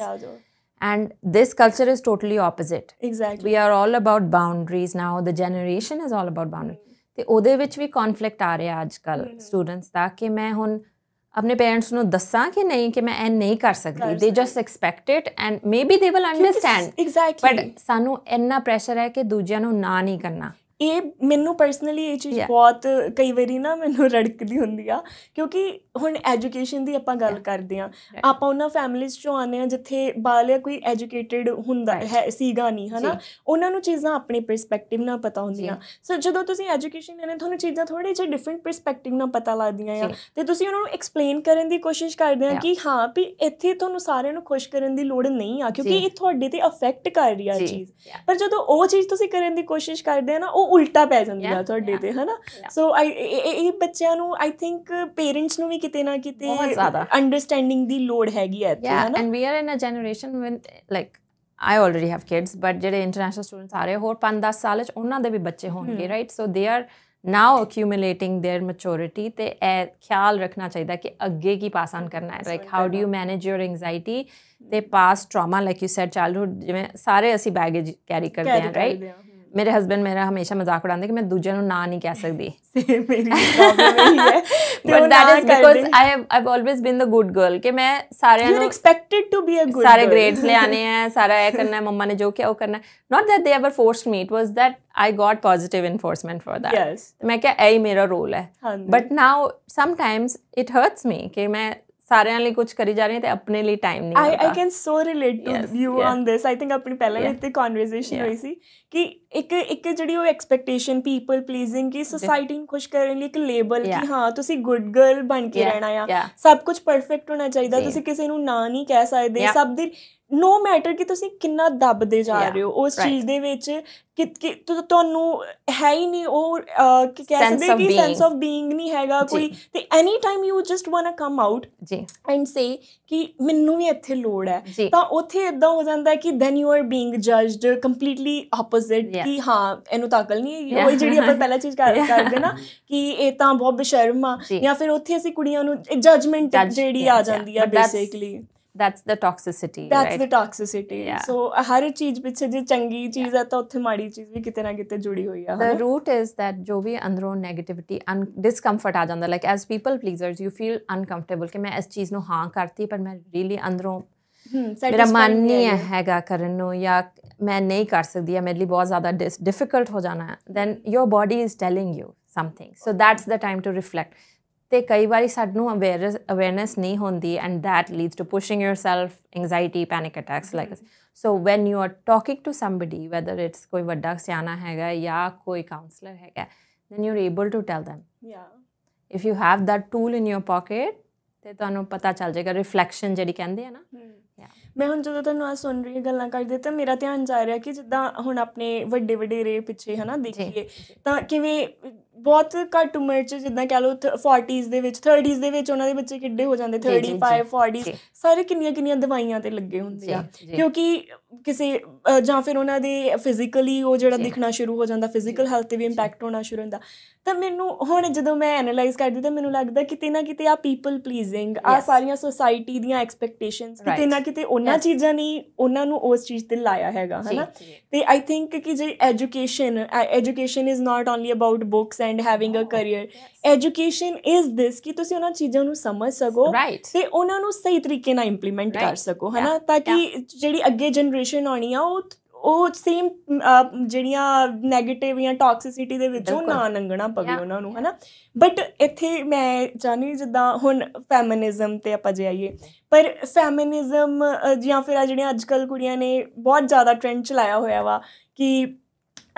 S1: and this culture is totally opposite.
S2: Exactly.
S1: We are all about boundaries now. The generation is all about boundaries. ਤੇ ਉਹਦੇ ਵਿੱਚ ਵੀ conflict ਆ ਰਿਹਾ ਅੱਜ ਕੱਲ੍ਹ students ਦਾ ਕਿ ਮੈਂ ਹੁਣ ਆਪਣੇ parents ਨੂੰ ਦੱਸਾਂ ਕਿ ਨਹੀਂ ਕਿ ਮੈਂ ਇਹ ਨਹੀਂ ਕਰ ਸਕਦੀ they just expect it and maybe they will understand.
S2: Exactly.
S1: But ਸਾਨੂੰ ਇੰਨਾ pressure ਹੈ ਕਿ ਦੂਜਿਆਂ ਨੂੰ ਨਾ ਨਹੀਂ ਕਰਨਾ
S2: ਇਹ ਮੈਨੂੰ ਪਰਸਨਲੀ ਇਹ ਚੀਜ਼ ਬਹੁਤ ਕਈ ਵਾਰੀ ਨਾ ਮੈਨੂੰ ਰੜਕਦੀ ਹੁੰਦੀ ਆ ਕਿਉਂਕਿ ਹੁਣ ਐਜੂਕੇਸ਼ਨ ਦੀ ਆਪਾਂ ਗੱਲ ਕਰਦੇ ਹਾਂ ਆਪਾਂ ਉਹਨਾਂ ਫੈਮਿਲੀਜ਼ 'ਚੋਂ ਆਉਂਦੇ ਹਾਂ ਜਿੱਥੇ ਬਾਹਰਲਿਆ ਕੋਈ ਐਜੂਕੇਟਿਡ ਹੁੰਦਾ ਹੈ ਸੀਗਾ ਨਹੀਂ ਹੈ ਨਾ ਉਹਨਾਂ ਨੂੰ ਚੀਜ਼ਾਂ ਆਪਣੇ ਪਰਸਪੈਕਟਿਵ ਨਾਲ ਪਤਾ ਹੁੰਦੀਆਂ ਸੋ ਜਦੋਂ ਤੁਸੀਂ ਐਜੂਕੇਸ਼ਨ ਲੈਣੇ ਤੁਹਾਨੂੰ ਚੀਜ਼ਾਂ ਥੋੜ੍ਹੇ ਜਿਹੇ ਡਿਫਰੈਂਟ ਪਰਸਪੈਕਟਿਵ ਨਾਲ ਪਤਾ ਲੱਗਦੀਆਂ ਆ ਅਤੇ ਤੁਸੀਂ ਉਹਨਾਂ ਨੂੰ ਐਕਸਪਲੇਨ ਕਰਨ ਦੀ ਕੋਸ਼ਿਸ਼ ਕਰਦੇ ਆ ਕਿ ਹਾਂ ਵੀ ਇੱਥੇ ਤੁਹਾਨੂੰ ਸਾਰਿਆਂ ਨੂੰ ਖੁਸ਼ ਕਰਨ ਦੀ ਲੋੜ ਨਹੀਂ ਆ ਕਿਉਂਕਿ ਇਹ ਤੁਹਾਡੇ 'ਤੇ ਅਫੈਕਟ ਕਰ ਰਹੀ ਆ ਚੀਜ਼ ਪਰ ਜਦੋਂ ਉਹ ਚੀਜ਼ ਤੁਸੀਂ ਕਰਨ ਦੀ ਕੋਸ਼ਿਸ਼ ਕਰਦੇ ਆ ਨਾ ਉਹ ਉਲਟਾ ਪੈ ਜਾਂਦੀ ਆ ਤੁਹਾਡੇ ਤੇ ਹੈ ਨਾ ਸੋ ਇਹ ਬੱਚਿਆਂ ਨੂੰ ਆਈ ਥਿੰਕ ਪੇਰੈਂਟਸ ਨੂੰ ਵੀ ਕਿਤੇ ਨਾ ਕਿਤੇ ਅੰਡਰਸਟੈਂਡਿੰਗ ਦੀ ਲੋੜ ਹੈਗੀ ਹੈ ਇੱਥੇ ਹੈ ਨਾ
S1: and we are in a generation when like I already have kids but ਜਿਹੜੇ ਇੰਟਰਨੈਸ਼ਨਲ ਸਟੂਡੈਂਟਸ ਆ ਰਹੇ ਹੋਰ 5-10 ਸਾਲ 'ਚ ਉਹਨਾਂ ਦੇ ਵੀ ਬੱਚੇ ਹੋਣਗੇ right so they are now accumulating their maturity ਤੇ ਇਹ ਖਿਆਲ ਰੱਖਣਾ ਚਾਹੀਦਾ ਕਿ ਅੱਗੇ ਕੀ ਪਾਸ ਆਨ ਕਰਨਾ ਹੈ like how do you manage your anxiety ਤੇ past trauma like you said childhood ਜਿਵੇਂ ਸਾਰੇ ਅਸੀਂ ਬੈਗੇਜ ਕੈਰੀ ਕਰਦੇ ਹਾਂ ਰਾਈਟ ਮੇਰੇ ਹਸਬੈਂਡ ਮੇਰਾ ਹਮੇਸ਼ਾ ਮਜ਼ਾਕ ਉਡਾਉਂਦੇ ਕਿ ਮੈਂ ਦੂਜਿਆਂ ਨੂੰ ਨਾ ਨਹੀਂ ਕਹਿ ਸਕਦੀ but that is because I've always been the good girl ਕਿ ਮੈਂ ਸਾਰਿਆਂ ਨੂੰ
S2: expected to be a good
S1: ਸਾਰੇ grades ਲਿਆਣੇ ਹੈ ਸਾਰਾ ਇਹ ਕਰਨਾ ਹੈ ਮੰਮਾ ਨੇ ਜੋ ਕਿਹਾ ਉਹ ਕਰਨਾ not that they ever forced me it was that I got positive enforcement for that ਮੈਂ ਕਿਹਾ ਇਹ ਹੀ ਮੇਰਾ ਰੋਲ ਹੈ but now sometimes it hurts me ਕਿ ਮੈਂ ਸਾਰਿਆਂ ਲਈ ਕੁਝ ਕਰੀ ਜਾ ਰਹੀ ਤੇ ਆਪਣੇ ਲਈ ਟਾਈਮ ਨਹੀਂ
S2: I can so relate to you on this I think ਆਪਣੀ ਪਹਿਲਾਂ ਵੀ ਇੱਥੇ ਕਨਵਰਸੇਸ਼ਨ ਹੋਈ ਸੀ ਕਿ ਇੱਕ ਜਿਹੜੀ ਉਹ ਐਕਸਪੈਕਟੇਸ਼ਨ ਪੀਪਲ ਪਲੀਜ਼ਿੰਗ ਕਿ ਸੋਸਾਇਟੀ ਨੂੰ ਖੁਸ਼ ਕਰਨ ਲਈ ਇੱਕ ਲੇਬਲ ਕਿ ਹਾਂ ਤੁਸੀਂ ਗੁੱਡ ਗਰਲ ਬਣ ਕੇ ਰਹਿਣਾ ਆ ਸਭ ਕੁਝ ਪਰਫੈਕਟ ਹੋਣਾ ਚਾਹੀਦਾ ਤੁਸੀਂ ਕਿਸੇ ਨੂੰ ਨਾ ਨਹੀਂ ਕਹਿ ਸਕਦੇ ਸਭ ਦੀ ਨੋ ਮੈਟਰ ਕਿ ਤੁਸੀਂ ਕਿੰਨਾ ਦੱਬਦੇ ਜਾ ਰਹੇ ਹੋ ਉਸ ਚੀਜ਼ ਦੇ ਵਿੱਚ ਕਿ ਤੁਹਾਨੂੰ ਹੈ ਹੀ ਨਹੀਂ ਉਹ ਕਹਿ ਸਕਦੇ ਕਿ ਸੈਂਸ ਆਫ ਬੀਇੰਗ ਨਹੀਂ ਹੈਗਾ ਕੋਈ ਤੇ any time you just want to come out and say ਕਿ ਮੈਨੂੰ ਵੀ ਇੱਥੇ ਲੋੜ ਹੈ ਤਾਂ ਉੱਥੇ ਇੱਦਾਂ ਹੋ ਜਾਂਦਾ ਕਿ then you are being judged completely opposite ਕਿ ਹਾਂ ਇਹਨੂੰ ਤਾਂ ਅਕਲ ਨਹੀਂ ਉਹੀ ਜਿਹੜੀ ਆਪਾਂ ਪਹਿਲਾਂ ਚੀਜ਼ ਕਰਦੇ ਨਾ ਕਿ ਇਹ ਤਾਂ ਬਹੁਤ ਬੇਸ਼ਰਮ ਆ ਜਾਂ ਫਿਰ ਉੱਥੇ ਅਸੀਂ ਕੁੜੀਆਂ ਨੂੰ ਜੱਜਮੈਂਟ ਜਿਹੜੀ ਆ ਜਾਂਦੀ ਆ basically
S1: that's the toxicity
S2: so ਹਰ ਚੀਜ਼ ਪਿੱਛੇ ਜੇ ਚੰਗੀ ਚੀਜ਼ ਹੈ ਤਾਂ ਉੱਥੇ ਮਾੜੀ ਚੀਜ਼ ਵੀ ਕਿਤੇ ਨਾ ਕਿਤੇ ਜੁੜੀ ਹੋਈ ਆ
S1: the root is that ਜੋ ਵੀ ਅੰਦਰੋਂ negativity discomfort ਆ ਜਾਂਦਾ like as people pleasers you feel uncomfortable ਕਿ ਮੈਂ ਇਸ ਚੀਜ਼ ਨੂੰ ਹਾਂ ਕਰਤੀ ਪਰ ਮੈਂ really ਅੰਦਰੋਂ ਮੇਰਾ ਮਨ ਨਹੀਂ ਹੈਗਾ ਕਰਨ ਨੂੰ ਜਾਂ ਮੈਂ ਨਹੀਂ ਕਰ ਸਕਦੀ ਜਾਂ ਮੇਰੇ ਲਈ ਬਹੁਤ ਜ਼ਿਆਦਾ difficult ਹੋ ਜਾਣਾ then your body is telling you something so that's the time to reflect ਤੇ ਕਈ ਵਾਰੀ ਸਾਨੂੰ ਅਵੇਅਰਨੈਸ ਨਹੀਂ ਹੁੰਦੀ and that leads to pushing yourself anxiety panic attacks like so when you are talking to somebody whether it's ਕੋਈ ਵੱਡਾ ਸਿਆਣਾ ਹੈਗਾ ਜਾਂ ਕੋਈ ਕਾਉਂਸਲਰ ਹੈਗਾ then you are able to tell them if you have that tool in your pocket ਤੇ ਤੁਹਾਨੂੰ ਪਤਾ ਚੱਲ ਜਾਏਗਾ ਰਿਫਲੈਕਸ਼ਨ ਜਿਹੜੀ ਕਹਿੰਦੇ ਆ ਨਾ
S2: ਮੈਂ ਹੁਣ ਜਦੋਂ ਤੁਹਾਨੂੰ ਆਹ ਸੁਣ ਰਹੀ ਗੱਲਾਂ ਕਰਦੇ ਤਾਂ ਮੇਰਾ ਧਿਆਨ ਜਾ ਰਿਹਾ ਕਿ ਜਿੱਦਾਂ ਹੁਣ ਆਪਣੇ ਵੱਡੇ ਵਡੇਰੇ ਪਿੱਛੇ ਹੈ ਨਾ ਦੇਖੀਏ ਤਾਂ ਕਿਵੇਂ ਬਹੁਤ ਘੱਟ ਉਮਰ 'ਚ ਜਿੱਦਾਂ ਕਹਿ ਲਓ 40s ਦੇ ਵਿੱਚ 30s ਦੇ ਵਿੱਚ ਉਹਨਾਂ ਦੇ ਬੱਚੇ ਕਿੱਡੇ ਹੋ ਜਾਂਦੇ 35 40s ਸਾਰੇ ਕਿੰਨੀਆਂ ਦਵਾਈਆਂ 'ਤੇ ਲੱਗੇ ਹੁੰਦੇ ਆ ਕਿਉਂਕਿ ਕਿਸੇ ਜਾਂ ਫਿਰ ਉਹਨਾਂ ਦੇ ਫਿਜ਼ੀਕਲੀ ਉਹ ਜਿਹੜਾ ਦਿਖਣਾ ਸ਼ੁਰੂ ਹੋ ਜਾਂਦਾ ਫਿਜ਼ੀਕਲ ਹੈਲਥ 'ਤੇ ਵੀ ਇੰਪੈਕਟ ਹੋਣਾ ਸ਼ੁਰੂ ਹੁੰਦਾ ਤਾਂ ਮੈਨੂੰ ਹੁਣ ਜਦੋਂ ਮੈਂ ਐਨਾਲਾਈਜ਼ ਕਰਦੀ ਤਾਂ ਮੈਨੂੰ ਲੱਗਦਾ ਕਿਤੇ ਨਾ ਕਿਤੇ ਆ ਪੀਪਲ ਪਲੀਜ਼ਿੰਗ ਆ ਸਾਰੀਆਂ ਸੋਸਾਇਟੀ ਦੀਆਂ ਐਕਸਪੈਕਟੇਸ਼ਨਸ ਕਿਤੇ ਨਾ ਕਿਤੇ ਉਹਨਾਂ ਚੀਜ਼ਾਂ ਨਹੀਂ ਉਹਨਾਂ ਨੂੰ ਉਸ ਚੀਜ਼ 'ਤੇ ਲਾਇਆ ਹੈਗਾ ਹੈ ਨਾ ਅਤੇ ਆਈ ਥਿੰਕ ਕਿ ਜੇ education is not only about books and having a career education is this ਕਿ ਤੁਸੀਂ ਉਹਨਾਂ ਚੀਜ਼ਾਂ ਨੂੰ ਸਮਝ ਸਕੋ ਅਤੇ ਉਹਨਾਂ ਨੂੰ ਸਹੀ ਤਰੀਕੇ ਨਾਲ ਇੰਪਲੀਮੈਂਟ ਕਰ ਸਕੋ ਹੈ ਨਾ ਤਾਂ ਕਿ ਜਿਹੜੀ ਅੱਗੇ ਜਨਰੇਸ਼ਨ ਆਉਣੀ ਆ ਉਹ ਸੇਮ ਜਿਹੜੀਆਂ ਨੈਗੇਟਿਵ ਜਾਂ ਟੌਕਸਿਸਿਟੀ ਦੇ ਵਿੱਚੋਂ ਨਾ ਲੰਘਣਾ ਪਵੇ ਉਹਨਾਂ ਨੂੰ ਹੈ ਨਾ ਬਟ ਇੱਥੇ ਮੈਂ ਚਾਹੁੰਦੀ ਜਿੱਦਾਂ ਹੁਣ ਫੈਮਿਨਿਜ਼ਮ 'ਤੇ ਆਪਾਂ ਜੇ ਆਈਏ ਪਰ ਫੈਮਿਨਿਜ਼ਮ ਜਾਂ ਫਿਰ ਆ ਜਿਹੜੀਆਂ ਅੱਜ ਕੱਲ੍ਹ ਕੁੜੀਆਂ ਨੇ ਬਹੁਤ ਜ਼ਿਆਦਾ ਟਰੈਂਡ ਚਲਾਇਆ ਹੋਇਆ ਵਾ ਕਿ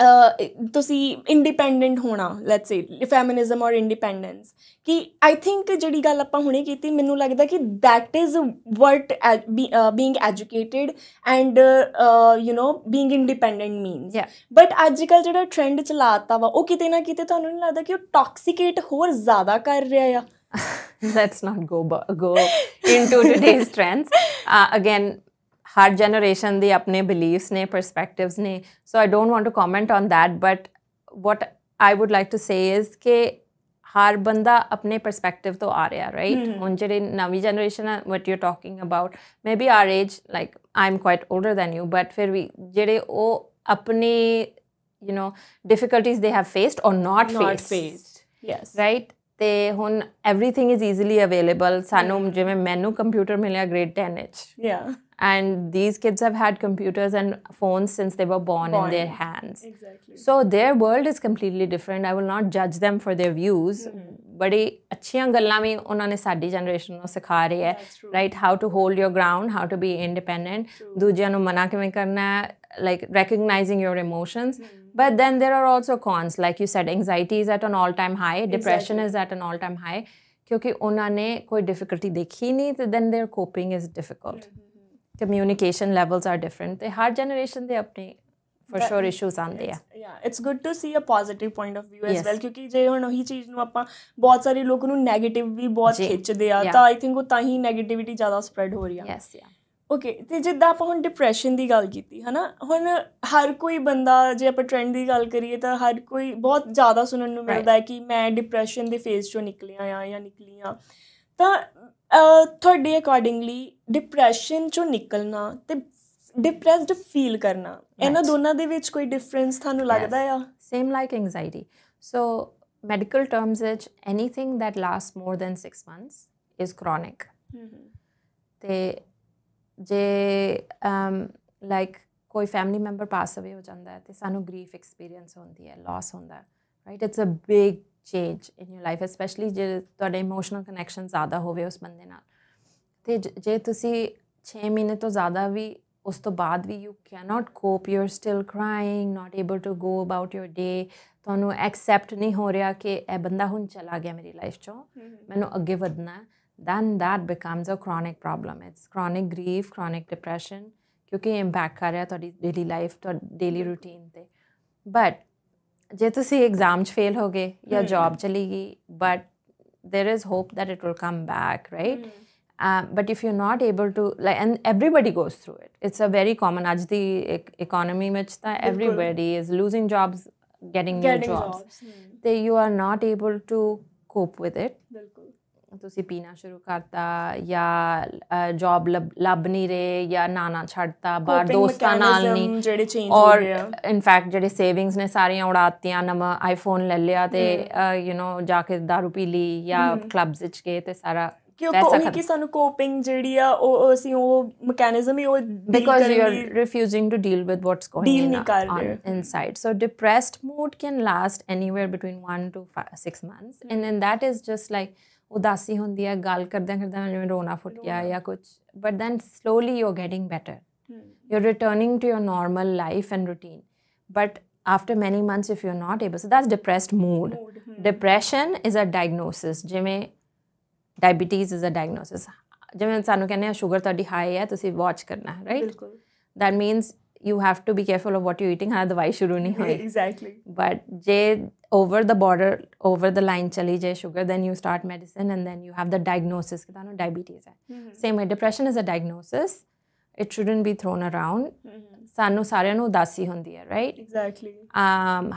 S2: ਤੁਸੀਂ ਇੰਡੀਪੈਂਡੈਂਟ ਹੋਣਾ, ਲੈਟਸ ਸੇ ਫੈਮਿਨਿਜ਼ਮ ਔਰ ਇੰਡੀਪੈਂਡੈਂਸ, ਕਿ ਆਈ ਥਿੰਕ ਜਿਹੜੀ ਗੱਲ ਆਪਾਂ ਹੁਣੇ ਕੀਤੀ, ਮੈਨੂੰ ਲੱਗਦਾ ਕਿ that is what being educated and being independent means. But ਅੱਜ ਕੱਲ੍ਹ ਜਿਹੜਾ ਟਰੈਂਡ ਚਲਾਤਾ ਵਾ, ਉਹ ਕਿਤੇ ਨਾ ਕਿਤੇ ਤੁਹਾਨੂੰ ਨਹੀਂ ਲੱਗਦਾ ਕਿ ਉਹ ਟੌਕਸੀਕੇਟ ਹੋਰ ਜ਼ਿਆਦਾ ਕਰ ਰਿਹਾ ਆ?
S1: Let's not go into today's trends. Again, her generation the अपने beliefs ने, perspectives ने, so I don't want to comment on that, but what I would like to say is कि हर बंदा अपने perspective तो आ रहा, right? उन जेह्ड़ी नवी generation है, what you're talking about, maybe our age, like I'm quite older than you, but फिर भी जेह्ड़े वो अपनी difficulties they have faced or not faced,
S2: yes,
S1: right? ਤੇ ਹੁਣ everything is easily available. ਸਾਨੂੰ ਜਿਵੇਂ ਮੈਨੂੰ ਕੰਪਿਊਟਰ ਮਿਲਿਆ grade 10 ਵਿੱਚ, and these kids have had computers and phones since they were born in their hands.
S2: Exactly.
S1: So their world is completely different. I will not judge them for their views. ਬੜੀ ਅੱਛੀਆਂ ਗੱਲਾਂ ਵੀ ਉਹਨਾਂ ਨੇ ਸਾਡੀ ਜਨਰੇਸ਼ਨ ਨੂੰ ਸਿਖਾ ਰਹੀ ਹੈ, right? How to hold your ground, how to be independent, ਦੂਜਿਆਂ ਨੂੰ ਮਨਾ ਕਿਵੇਂ ਕਰਨਾ ਹੈ, like recognizing your emotions. But then there are also cons, like you said, anxiety is at an all-time high, depression is at an all-time high, ਕਿਉਂਕਿ ਉਹਨਾਂ ਨੇ ਕੋਈ difficulty ਦੇਖੀ ਨਹੀਂ, ਤੇ then their coping is difficult. Communication levels are different. ਤੇ ਹਰ generation ਦੇ ਆਪਣੇ for sure issues ਆਉਂਦੇ ਆ.
S2: Yeah, it's good to see a positive point of view as well, ਕਿਉਂਕਿ ਜੇ ਹੁਣ ਉਹੀ ਚੀਜ਼ ਨੂੰ ਆਪਾਂ, ਬਹੁਤ ਸਾਰੇ ਲੋਕ ਨੂੰ ਨੈਗੇਟਿਵ ਵੀ ਬਹੁਤ ਖਿੱਚਦੇ ਆ, ਤਾਂ ਆਈ ਥਿੰਕ ਉਹ ਤਾਂ ਹੀ ਨੈਗੇਟਿਵਿਟੀ ਜ਼ਿਆਦਾ ਸਪਰੈਡ ਹੋ ਰਹੀ ਆ. ਓਕੇ, ਅਤੇ ਜਿੱਦਾਂ ਆਪਾਂ ਹੁਣ ਡਿਪਰੈਸ਼ਨ ਦੀ ਗੱਲ ਕੀਤੀ ਹੈ ਨਾ, ਹੁਣ ਹਰ ਕੋਈ ਬੰਦਾ, ਜੇ ਆਪਾਂ ਟਰੈਂਡ ਦੀ ਗੱਲ ਕਰੀਏ ਤਾਂ ਹਰ ਕੋਈ ਬਹੁਤ ਜ਼ਿਆਦਾ ਸੁਣਨ ਨੂੰ ਮਿਲਦਾ ਹੈ ਕਿ ਮੈਂ ਡਿਪਰੈਸ਼ਨ ਦੇ ਫੇਜ਼ 'ਚੋਂ ਨਿਕਲਿਆ ਆ ਜਾਂ ਨਿਕਲੀ ਆ। ਤਾਂ ਤੁਹਾਡੇ ਅਕੋਰਡਿੰਗਲੀ ਡਿਪਰੈਸ਼ਨ 'ਚੋਂ ਨਿਕਲਣਾ ਅਤੇ ਡਿਪਰੈਸਡ ਫੀਲ ਕਰਨਾ, ਇਹਨਾਂ ਦੋਨਾਂ ਦੇ ਵਿੱਚ ਕੋਈ ਡਿਫਰੈਂਸ ਤੁਹਾਨੂੰ ਲੱਗਦਾ ਆ?
S1: Same like anxiety. So medical terms ਵਿੱਚ anything that last more than 6 months is chronic. ਅਤੇ ਜੇ ਲਾਈਕ ਕੋਈ ਫੈਮਿਲੀ ਮੈਂਬਰ ਪਾਸ ਅਵੇ ਹੋ ਜਾਂਦਾ ਹੈ, ਅਤੇ ਸਾਨੂੰ ਗਰੀਫ ਐਕਸਪੀਰੀਅੰਸ ਹੁੰਦੀ ਹੈ, ਲਾਸ ਹੁੰਦਾ ਹੈ, right? It's a big change in your life, specially ਜੇ ਤੁਹਾਡੇ ਇਮੋਸ਼ਨਲ ਕਨੈਕਸ਼ਨ ਜ਼ਿਆਦਾ ਹੋਵੇ ਉਸ ਬੰਦੇ ਨਾਲ। ਅਤੇ ਜੇ ਤੁਸੀਂ 6 ਮਹੀਨੇ ਤੋਂ ਜ਼ਿਆਦਾ ਵੀ ਉਸ ਤੋਂ ਬਾਅਦ ਵੀ you cannot cope, you are still crying, not able to go about your day, ਤੁਹਾਨੂੰ ਐਕਸੈਪਟ ਨਹੀਂ ਹੋ ਰਿਹਾ ਕਿ ਇਹ ਬੰਦਾ ਹੁਣ ਚਲਾ ਗਿਆ ਮੇਰੀ ਲਾਈਫ 'ਚੋਂ, ਮੈਨੂੰ ਅੱਗੇ ਵਧਣਾ, then that becomes a chronic problem. It's chronic grief, chronic depression, ਕਿਉਂਕਿ ਇੰਪੈਕਟ ਕਰ ਰਿਹਾ ਤੁਹਾਡੀ ਡੇਲੀ ਲਾਈਫ, ਤੁਹਾਡੀ ਡੇਲੀ ਰੂਟੀਨ 'ਤੇ। ਬਟ ਜੇ ਤੁਸੀਂ ਐਗਜ਼ਾਮ 'ਚ ਫੇਲ ਹੋ ਗਏ ਜਾਂ ਜੋਬ ਚਲੀ ਗਈ, but there is hope that it will come back, right? But if you're not able to, like, and everybody goes through it. It's a very common, ਅੱਜ ਦੀ economy ਵਿੱਚ ਤਾਂ everybody is losing jobs, getting new jobs. ਤੇ you are not able to cope with it. ਤੁਸੀਂ ਪੀਣਾ ਸ਼ੁਰੂ ਕਰਤਾ, ਜਾਂ ਜੋਬ ਲੱਭ ਨਹੀਂ ਰਹੇ, ਜਾਂ ਨਾਨਾ ਛੱਡਤਾ, ਬਾਹਰ ਦੋਸਤਾਂ ਨਾਲ ਨਹੀਂ, ਔਰ ਇਨਫੈਕਟ ਜਿਹੜੇ ਸੇਵਿੰਗਸ ਨੇ ਸਾਰੀਆਂ ਉਡਾਤੀਆਂ, ਨਵਾਂ ਆਈਫੋਨ ਲੈ ਲਿਆ, ਅਤੇ ਜਾ ਕੇ ਦਾਰੂ ਪੀ ਲਈ ਜਾਂ ਕਲੱਬਸ ਵਿੱਚ ਗਏ, ਅਤੇ ਸਾਰਾ
S2: ਕਿ ਸਾਨੂੰ ਕੋਪਿੰਗ ਜਿਹੜੀ ਆ ਉਹ ਅਸੀਂ ਉਹ ਮੈਕੈਨਿਜ਼ਮ ਹੀ ਉਹ
S1: because you are refusing to deal with what's going on inside. So depressed mood can last anywhere between 1 to 6 months, and then that is just like ਉਦਾਸੀ ਹੁੰਦੀ ਹੈ, ਗੱਲ ਕਰਦਿਆਂ ਕਰਦਿਆਂ ਜਿਵੇਂ ਰੋਣਾ ਫੁੱਟ ਗਿਆ ਜਾਂ ਕੁਛ, but then slowly you're getting better, you're returning to your normal life and routine. But after many months, if you're not able, so that's depressed mood. Depression is a diagnosis, ਜਿਵੇਂ ਡਾਇਬੀਟੀਜ਼ ਇਜ਼ ਅ ਡਾਇਗਨੋਸਿਸ, ਜਿਵੇਂ ਸਾਨੂੰ ਕਹਿੰਦੇ ਆ ਸ਼ੂਗਰ ਤੁਹਾਡੀ ਹਾਈ ਹੈ, ਤੁਸੀਂ ਵਾਚ ਕਰਨਾ, right? That means you have to be careful of what you're eating, ਹਾਂ ਦਵਾਈ ਸ਼ੁਰੂ ਨਹੀਂ ਹੋਈ।
S2: Exactly.
S1: But ਜੇ over the border, over the line ਚਲੀ ਜਾਏ sugar, then you start medicine, and then you have the diagnosis ਕਿ ਤੁਹਾਨੂੰ diabetes ਹੈ। Same way, depression is a diagnosis. It shouldn't be thrown around. ਸਾਨੂੰ ਸਾਰਿਆਂ ਨੂੰ ਉਦਾਸੀ ਹੁੰਦੀ ਹੈ, ਰਾਈਟ?
S2: ਐਗਜ਼ੈਕਟਲੀ।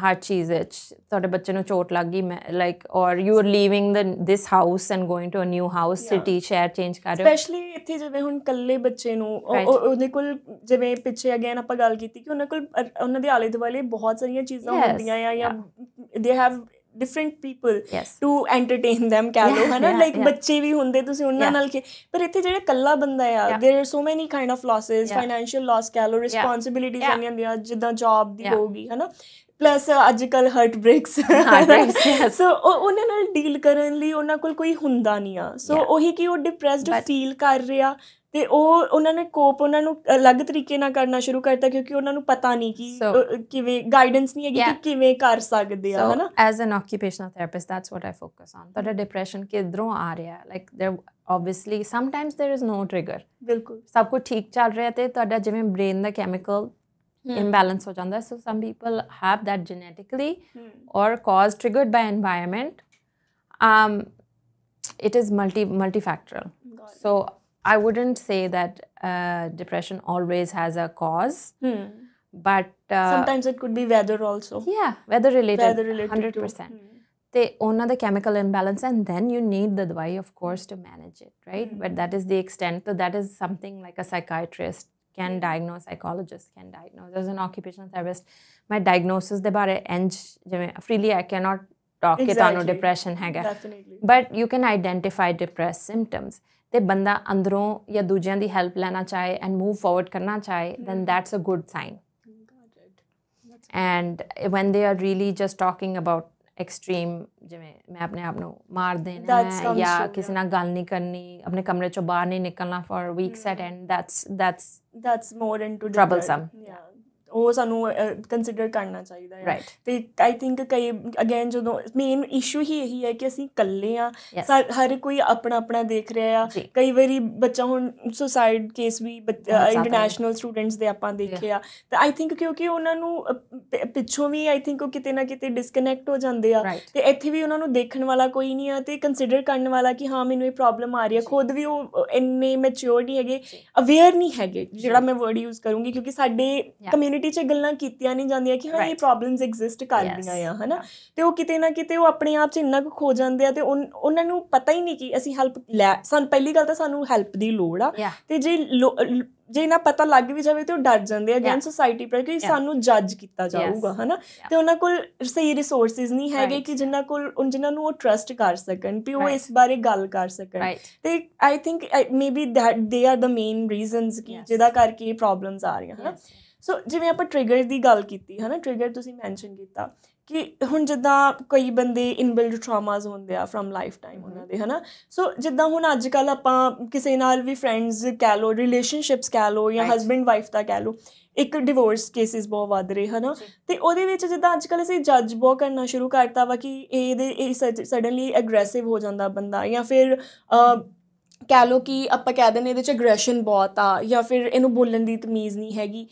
S1: ਹਰ ਚੀਜ਼ ਵਿੱਚ ਤੁਹਾਡੇ ਬੱਚੇ ਨੂੰ ਚੋਟ ਲੱਗ ਗਈ, like, or you are leaving this house and going to a new house, city, ਸ਼ਹਿਰ ਚੇਂਜ ਕਰ ਰਹੇ ਹੋ।
S2: ਸਪੈਸ਼ਲੀ ਇੱਥੇ ਜਿਵੇਂ ਹੁਣ ਇਕੱਲੇ ਬੱਚੇ ਨੂੰ, ਉਹਦੇ ਕੋਲ ਜਿਵੇਂ ਪਿੱਛੇ ਅਗੇਨ ਆਪਾਂ ਗੱਲ ਕੀਤੀ ਕਿ ਉਹਨਾਂ ਕੋਲ ਉਹਨਾਂ ਦੇ ਆਲੇ ਦੁਆਲੇ ਬਹੁਤ ਸਾਰੀਆਂ ਚੀਜ਼ਾਂ ਹੁੰਦੀਆਂ ਆ, ਜਾਂ they have different people to entertain them, ਕਹਿ ਲਓ, ਹੈ ਨਾ, ਲਾਈਕ ਬੱਚੇ ਵੀ ਹੁੰਦੇ, ਤੁਸੀਂ ਉਹਨਾਂ ਨਾਲ ਪਰ ਇੱਥੇ ਜਿਹੜਾ ਇਕੱਲਾ ਬੰਦਾ ਆ, there are so many kind of losses, financial loss ਕਹਿ ਲਓ, ਰਿਸਪੋਂਸਿਬਿਲਿਟੀਜ਼ ਆਉਂਦੀਆਂ ਹੁੰਦੀਆਂ, ਜਿੱਦਾਂ ਜੋਬ ਦੀ ਹੋਊਗੀ, ਹੈ ਨਾ, ਪਲੱਸ ਅੱਜ ਕੱਲ੍ਹ ਹਾਰਟ ਬ੍ਰੇਕਸ ਸੋ ਉਹਨਾਂ ਨਾਲ ਡੀਲ ਕਰਨ ਲਈ ਉਹਨਾਂ ਕੋਲ ਕੋਈ ਹੁੰਦਾ ਨਹੀਂ ਆ ਸੋ ਉਹੀ ਕਿ ਉਹ ਡਿਪਰੈਸਡ ਫੀਲ ਕਰ ਰਿਹਾ ਤੇ ਉਹਨਾਂ ਨੇ ਕੋਪ ਉਹਨਾਂ ਨੂੰ ਅਲੱਗ ਤਰੀਕੇ ਨਾਲ ਕਰਨਾ ਸ਼ੁਰੂ ਕਰਤਾ ਕਿਉਂਕਿ ਉਹਨਾਂ ਨੂੰ ਪਤਾ ਨਹੀਂ ਕਿ ਕਿਵੇਂ ਗਾਈਡੈਂਸ ਨਹੀਂ ਹੈਗੀ ਕਿ ਕਿਵੇਂ ਕਰ ਸਕਦੇ ਆ ਹਨਾ
S1: as an occupational therapist that's what I focus on ਤੁਹਾਡਾ ਡਿਪਰੈਸ਼ਨ ਕਿੱਧਰੋਂ ਆ ਰਿਹਾ like there obviously sometimes there is no trigger ਬਿਲਕੁਲ ਸਭ ਕੁਝ ਠੀਕ ਚੱਲ ਰਿਹਾ ਤੇ ਤੁਹਾਡਾ ਜਿਵੇਂ brain the chemical imbalance ho janda so some people have that genetically or caused triggered by environment it is multifactorial so I wouldn't say that depression always has a cause but
S2: sometimes it could be weather also
S1: weather related 100% te ਉਹਨਾਂ ਦਾ chemical imbalance and then you need the dawai of course to manage it right but that is the extent so that is something like a psychiatrist can diagnose psychologist can diagnose as an occupational therapist my diagnosis de bare enj jive freely I cannot talk ke tanu depression ਹੈਗਾ but you can identify depressed symptoms ਤੇ ਬੰਦਾ ਅੰਦਰੋਂ ਜਾਂ ਦੂਜਿਆਂ ਦੀ ਹੈਲਪ ਲੈਣਾ ਚਾਹੇ and move forward ਕਰਨਾ ਚਾਹੇ then that's a good sign and when they are really just talking about extreme ਜਿਵੇਂ ਮੈਂ ਆਪਣੇ ਆਪ ਨੂੰ ਮਾਰ ਦੇਣਾ ਜਾਂ ਕਿਸੇ ਨਾਲ ਗੱਲ ਨਹੀਂ ਕਰਨੀ ਆਪਣੇ ਕਮਰੇ ਚੋਂ ਬਾਹਰ ਨਹੀਂ ਨਿਕਲਣਾ for weeks at end that's
S2: more into
S1: troublesome
S2: ਉਹ ਸਾਨੂੰ ਕੰਸੀਡਰ ਕਰਨਾ ਚਾਹੀਦਾ ਹੈ ਤੇ ਆਈ ਥਿੰਕ ਕਈ ਅਗੇਨ ਜਦੋਂ ਮੇਨ ਇਸ਼ੂ ਹੀ ਇਹੀ ਹੈ ਕਿ ਅਸੀਂ ਇਕੱਲੇ ਹਾਂ ਹਰ ਕੋਈ ਆਪਣਾ ਆਪਣਾ ਦੇਖ ਰਿਹਾ ਆ ਕਈ ਵਾਰੀ ਬੱਚਾ ਹੁਣ ਸੁਸਾਈਡ ਕੇਸ ਵੀ ਇੰਟਰਨੈਸ਼ਨਲ ਸਟੂਡੈਂਟਸ ਦੇ ਆਪਾਂ ਦੇਖੇ ਆ ਤੇ ਆਈ ਥਿੰਕ ਕਿਉਂਕਿ ਉਹਨਾਂ ਨੂੰ ਪਿੱਛੋਂ ਵੀ ਆਈ ਥਿੰਕ ਉਹ ਕਿਤੇ ਨਾ ਕਿਤੇ ਡਿਸਕਨੈਕਟ ਹੋ ਜਾਂਦੇ ਆ ਤੇ ਇੱਥੇ ਵੀ ਉਹਨਾਂ ਨੂੰ ਦੇਖਣ ਵਾਲਾ ਕੋਈ ਨਹੀਂ ਆ ਤੇ ਕੰਸੀਡਰ ਕਰਨ ਵਾਲਾ ਕਿ ਹਾਂ ਮੈਨੂੰ ਇਹ ਪ੍ਰੋਬਲਮ ਆ ਰਹੀ ਹੈ ਖੁਦ ਵੀ ਉਹ ਇੰਨੇ ਮੈਚਿਓਰ ਨਹੀਂ ਹੈਗੇ ਅਵੇਅਰ ਨਹੀਂ ਹੈਗੇ ਜਿਹੜਾ ਮੈਂ ਵਰਡ ਯੂਜ਼ ਕਰੂੰਗੀ ਕਿਉਂਕਿ ਸਾਡੇ ਕਮਿਊਨਿਟੀ 'ਚ ਗੱਲਾਂ ਕੀਤੀਆਂ ਨਹੀਂ ਜਾਂਦੀਆਂ ਕਿ ਹਾਂ ਇਹ ਪ੍ਰੋਬਲਮਸ ਐਗਜ਼ਿਸਟ ਕਰਦੀਆਂ ਆ ਹੈ ਨਾ ਤੇ ਉਹ ਕਿਤੇ ਨਾ ਕਿਤੇ ਉਹ ਆਪਣੇ ਆਪ 'ਚ ਇੰਨਾ ਕੁ ਖੋ ਜਾਂਦੇ ਆ ਤੇ ਉਹਨਾਂ ਨੂੰ ਪਤਾ ਹੀ ਨਹੀਂ ਕਿ ਅਸੀਂ ਹੈਲਪ ਸਾਨੂੰ ਪਹਿਲੀ ਗੱਲ ਤਾਂ ਸਾਨੂੰ ਹੈਲਪ ਦੀ ਲੋੜ ਆ ਤੇ ਜੇ ਨਾ ਪਤਾ ਲੱਗ ਵੀ ਜਾਵੇ ਤੇ ਉਹ ਡਰ ਜਾਂਦੇ ਆ ਅਗੇਨ ਸੋਸਾਇਟੀ ਪਰ ਕਿ ਸਾਨੂੰ ਜੱਜ ਕੀਤਾ ਜਾਊਗਾ ਹੈ ਨਾ ਤੇ ਉਹਨਾਂ ਕੋਲ ਸਹੀ ਰਿਸੋਰਸਿਸ ਨਹੀਂ ਹੈਗੇ ਕਿ ਜਿਨ੍ਹਾਂ ਨੂੰ ਉਹ ਟਰਸਟ ਕਰ ਸਕਣ ਵੀ ਉਹ ਇਸ ਬਾਰੇ ਗੱਲ ਕਰ ਸਕਣ ਤੇ I think maybe they are the main reasons ਕਿ ਜਿਹਦਾ ਕਰਕੇ ਇਹ ਪ੍ਰੋਬਲਮਸ ਆ ਰਹੀਆਂ ਹੈ ਸੋ ਜਿਵੇਂ ਆਪਾਂ ਟ੍ਰਿਗਰ ਦੀ ਗੱਲ ਕੀਤੀ ਹੈ ਨਾ ਟ੍ਰਿਗਰ ਤੁਸੀਂ ਮੈਂਸ਼ਨ ਕੀਤਾ ਕਿ ਹੁਣ ਜਿੱਦਾਂ ਕਈ ਬੰਦੇ ਇਨਬਿਲਡ ਟਰਾਮਾਸ ਹੁੰਦੇ ਆ ਫਰਮ ਲਾਈਫ ਟਾਈਮ ਉਹਨਾਂ ਦੇ ਹੈ ਨਾ ਸੋ ਜਿੱਦਾਂ ਹੁਣ ਅੱਜ ਕੱਲ੍ਹ ਆਪਾਂ ਕਿਸੇ ਨਾਲ ਵੀ ਫਰੈਂਡਸ ਕਹਿ ਲਓ ਰਿਲੇਸ਼ਨਸ਼ਿਪਸ ਕਹਿ ਲਓ ਜਾਂ ਹਸਬੈਂਡ ਵਾਈਫ ਦਾ ਕਹਿ ਲਓ ਇੱਕ ਡਿਵੋਰਸ ਕੇਸਿਸ ਬਹੁਤ ਵੱਧ ਰਹੇ ਹੈ ਨਾ ਅਤੇ ਉਹਦੇ ਵਿੱਚ ਜਿੱਦਾਂ ਅੱਜ ਕੱਲ੍ਹ ਅਸੀਂ ਜੱਜ ਬਹੁਤ ਕਰਨਾ ਸ਼ੁਰੂ ਕਰਤਾ ਵਾ ਕਿ ਇਹ ਸਡਨਲੀ ਐਗਰੈਸਿਵ ਹੋ ਜਾਂਦਾ ਬੰਦਾ ਜਾਂ ਫਿਰ ਕਹਿ ਲਓ ਕਿ ਆਪਾਂ ਕਹਿ ਦਿੰਦੇ ਇਹਦੇ 'ਚ ਐਗਰੈਸ਼ਨ ਬਹੁਤ ਆ ਜਾਂ ਫਿਰ ਇਹਨੂੰ ਬੋਲਣ ਦੀ ਤਮੀਜ਼ ਨਹੀਂ ਹੈਗੀ